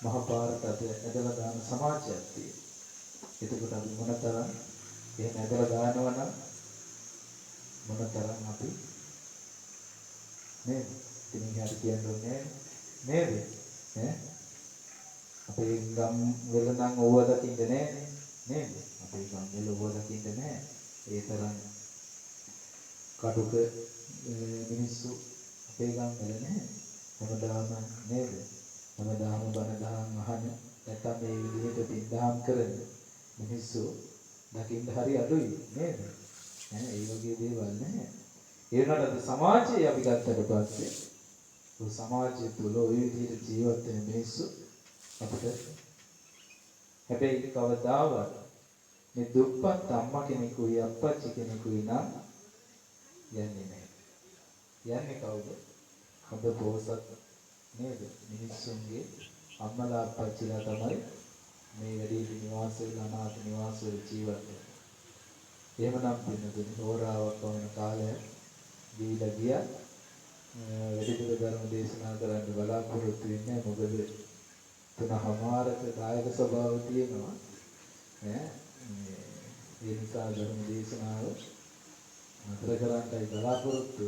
[SPEAKER 1] මහ පාරට ඇදලා දාන සමාජයක් තියෙනවා. එතකොට අපි මොනතරම් එහෙම ඇදලා දානවා නම් මොනතරම් අපි නේද? ඉතින් හරි කියන්නේ නේද? අපේ ගම් වල නම් ඕව දකින්න නෑනේ නේද? අපේ ගම් වල ඕව දකින්න නෑ. ඒ තරම් කටුක මිනිස්සු අපේ ගම් වල නෑ. හැමදාම නේද? හැමදාම බණ දහම් අහන නැත්නම් මේ විදිහට පින්දහම් කරන මිනිස්සු දකින්න හරි අඩුයි නේද? ඒ වගේ දේවල් නෑ. ඒ වුණාට සමාජයේ අපි ගත්තට පස්සේ ඔය සමාජය තුළ ඔය විදිහට ජීවත් වෙන මිනිස්සු අපිට හැබැයි කවදාවත් මේ දුප්පත් අම්මා කෙනෙකුයි අප්පච්චි කෙනෙකුයි නම් යන්නේ නැහැ. යන්නේ කවුද? හොඳ පොහොසත් නේද? මිනිස්සුන්ගේ අම්මලා අප්පච්චිලා තමයි මේ වැඩි නිවාසවල අනාථ නිවාසවල ජීවත් වෙන්නේ. එහෙමනම් පින්නතුනි හෝරාවක් වුණ කාලය දීලා ගියා. වැඩිදුර ධර්ම දේශනා කරන්න බලාපොරොත්තු වෙන්නේ මොකද 3:00ක දායක සභාව තියෙනවා ඒ නිසා ධර්ම දේශනාව නතර කරන්නයි බලාපොරොත්තු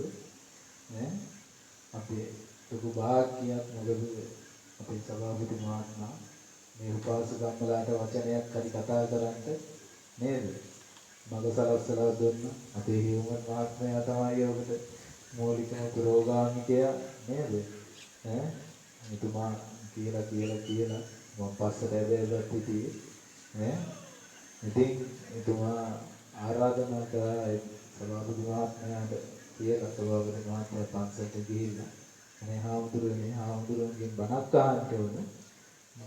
[SPEAKER 1] අපේ ලොකු භාග්‍යයක් මොකද අපේ සභාපති මහත්මයා මේ උපාසකම්මලාට වචනයක් හරි කතා කරන්න නේද මග සලස්සලා දුන්න අපේ හියුමන් මහත්මයා තමයි ඔබට මූලිකම පුරෝගාමිකයා නේද? එතුමා කියලා මම පස්සට ඇදලා හිටියේ ඉතින් එතුමා ආරාධනා කරා සභාපති මහත්මයාට කියලා සභාපති මහත්මයා පන්සලට ගිහිල්ලා මේ හාමුදුරුවන්ගෙන් බණක් අහන්න ඕන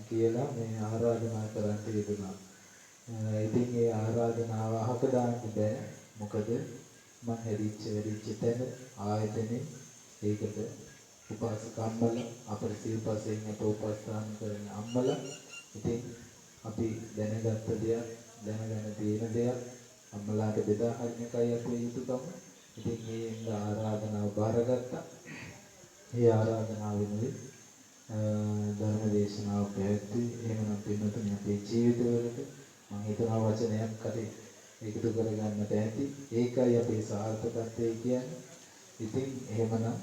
[SPEAKER 1] කියලා මේ ආරාධනා කරන්න යෙදුණා. ඉතින් ඒ ආරාධනාව අහක දාන්න බෑ. මොකද මම වැඩිච්ච තැන ආයතනේ ඒකට උපාසක අම්මලා අපේ සිව්පසෙන් අප උපස්ථාන කරන අම්මලා ඉතින් අපි දැනගත්ත දෙයක් දැනගෙන තියෙන දෙයක් අම්මලාට බෙදා හරින එකයි අපේ යුතුයකම. ඉතින් මේ ආරාධනාව බාරගත්තා. මේ ආරාධනාවෙනුයි ධර්ම දේශනාව පැවැත්වුවේ. එහෙමනම් පින්නතුනි අපේ ජීවිතවලට මම හිතනවා වචනයක් හරි එකතු කරගන්නට ඇති. ඒකයි අපේ සාර්ථකත්වය කියන්නේ. ඉතින් එහෙමනම්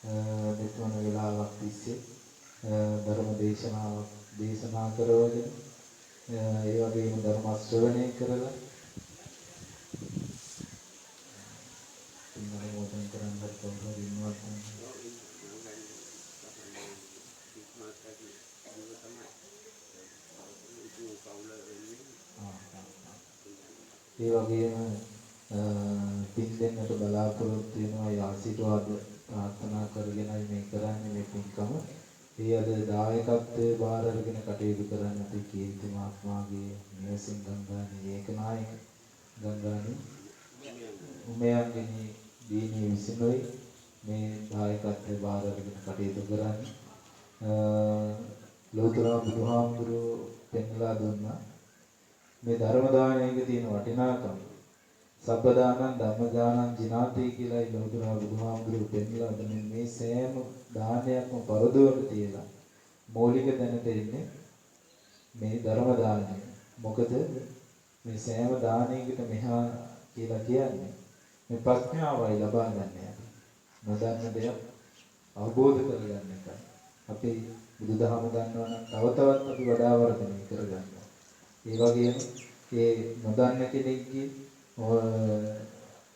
[SPEAKER 1] මෙතුණ වෙලාවක් තිස්සේ ධර්ම දේශනා කරවගෙන ඒ වගේම ධර්ම ශ්‍රවණය කරලා මොකද කරන්නත් කොහොමද ඉන්නවත් ඒ වගේම පින් දෙන්නට බලාපොරොත්තු වෙනවා ඒ ආශිර්වාද ප්‍රාර්ථනා කරගෙනයි මේ කරන්නේ මේ පින්කම. ඒ අද දායකත්වයේ බාර අරගෙන කටයුතු කරන්නට කීර්ති මහත්මයාගේ නිවසින් ගංගානි ඒකනායක ගංගානි උමයන්ගනි දීනී විසිනුයි මේ දායකත්වයේ බාර අරගෙන කටයුතු කරන්නේ. ලෝතර බුදුහාමුදුරුවෝ පෙන්ලා දුන්නා මේ ධර්ම දානයේ තියෙන වටිනාකම. සබ්බදානං ධම්මදානං ජිනාති කියලායි ලෝතර බුදුහාමුදුරුවෝ පෙන්ලා දුන්නේ. මේ සෑම දානයක්ම පරදවල තියලා මৌলিක දැනට එන්නේ මේ ධර්ම දානය. මොකද මේ සෑම දානයකට මෙහා කියලා කියන්නේ මේ ප්‍රඥාවයි ලබා ගන්න යන්නේ. නොදන්න දෙයක් අවබෝධ කරගන්න එකයි. අපි බුදුදහම දන්නවා නම් තව තවත් අපි වඩා වර්ධනය කරගන්නවා. ඒ වගේම ඒ නොදන්න කෙනෙක්ගේ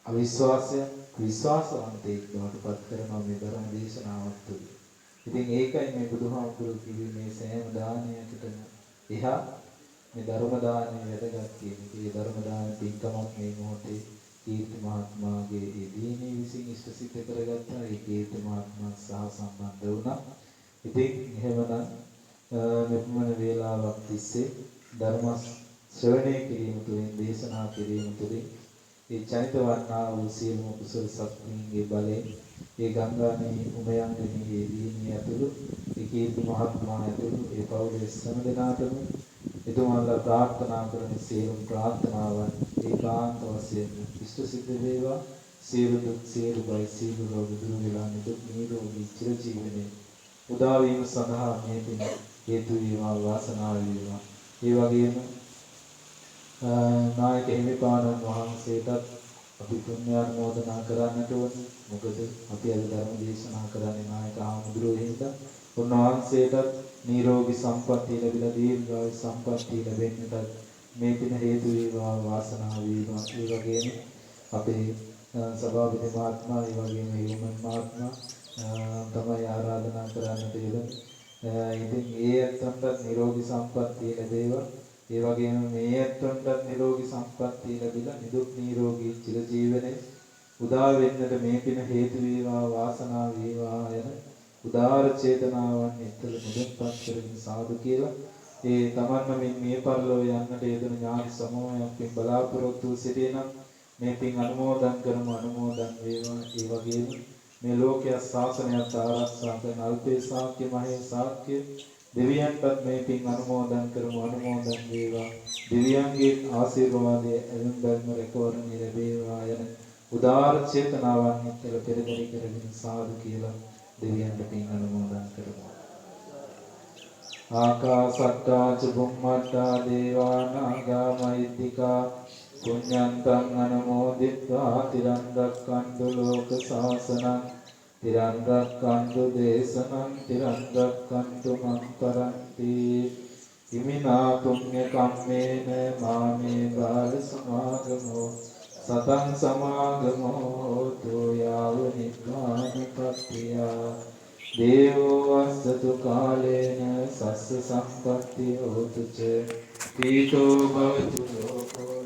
[SPEAKER 1] අවිශ්වාසය විශ්වාසවන්තයෙක් බවට පත් කරනවා මේ ධර්ම දේශනාවත් තුළ. ඉතින් ඒකයි මේ බුදුහාමුදුරුවෝ කිව්වේ මේ සෑම දානයකටම එහා මේ ධර්ම දානය වැදගත් කියන එක. මේ ධර්ම දාන පින්කමක් මේ මොහොතේ කීර්ති මහත්මයාගේ ඒ දීනී විසින් ඉෂ්ට සිද්ධ කරගත්තා. ඒ කීර්ති මහත්මයා සහ සම්බන්ධ වුණා. ඉතින් එහෙමනම් මෙපමණ වේලාවක් තිස්සේ ධර්ම ශ්‍රවණය කිරීම තුළින් දේශනා කිරීම තුළින් ඒ චෛත වර්ණා වූ සියලුම කුසල සත්‍යයේ බලයෙන් ඒ ගංගානී උමයන්ගනී ඒ දීනී ඇතුළු ඒ කීර්ති මහත්මයා ඇතුළු ඒ පවුලේ සෑම දෙනාටම එතුමාලා ප්‍රාර්ථනා කරන සියලුම ප්‍රාර්ථනාවන් ඒකාන්ත වශයෙන් ඉෂ්ට සිද්ධ වේවා. සියලු දුක් සියලු බය සියලු රෝග දුරු වේවා. නිදුක් නිරෝගී චිරජීවනයේ උදා වීම සඳහා මේ පින් හේතු වේවා වාසනාව වේවා. ඒ වගේම නායක හිමිපාණන් වහන්සේටත් අපි පුණ්‍යානුමෝදනා කරන්නට ඕනේ. මොකද අපි අද ධර්ම දේශනා කරන්නේ නායක ආමුදුරෝ හින්දා. උන්වහන්සේටත් නිරෝගී සම්පන්නිය ලැබිලා දීර්ඝායු සම්පන්නිය ලැබෙන්නට මේ පින හේතු වේවා වාසනාව වේවා. ඒ වගේම අපේ සභාපති මහත්මයා ඒ වගේම හිමන් මහත්මයා තමයි ආරාධනා කරන්නට යෙදුනේ. ඉතින් ඒ ඇත්තන්ට නිරෝගී සම්පන්නිය ලැබේවා. ඒ වගේම මේ ඇත්තන්ට නිරෝගී සම්පන්නිය ලැබිලා නිදුක් නිරෝගී චිරජීවනයේ උදා වෙන්නට මේ පින හේතු වේවා වාසනාව වේවා යන උදාාර චේතනාවන් එක්කල මුදන්පත් කරගෙන සාදු කියලා ඒ තමන්ම මේ පරිලෝක යන්නට යෙදුණු ඥාති සමූහයක් පින් බලාපොරොත්තු සිටිනම් මේ පින් අනුමෝදන් කරමු. අනුමෝදන් වේවා. ඒ වගේම මේ ලෝකයේ ශාසනයත් ආරක්ෂා කරන අල්පේ ශාක්‍ය මහේ ශාක්‍ය දෙවියන්ටත් මේ පින් අනුමෝදන් කරමු. අනුමෝදන් වේවා. දෙවියන්ගේ ආශිර්වාදයේ එළඹ බැල්ම රැකවරණය ලැබේවා යන උදාාර චේතනාවන් එක්කල පෙරදරි කරගෙන සාදු කියලා දෙවියන්ට පින් අනුමෝදන් කරමු. ආකාසට්ටා ච බුම්මට්ටා දේවා නාග මහිද්దికා පුඤ්ඤන්තං අනුමෝදිත්වා තිරං රක්ඛන්තු ලෝක සාසනං තිරං රක්ඛන්තු දේශනං තිරං රක්ඛන්තු මං කරන්ති ඉමිනා පුඤ්ඤ කම්මේන මාමේ බාල සමාගමෝ සතං සමාගමෝ තෝයාව නිබ්බානපත්තිය දේවෝ අස්සතු කාලේන සස්ස සම්පත්තිය හෝතු ච පීතෝ භවතු ලෝකෝ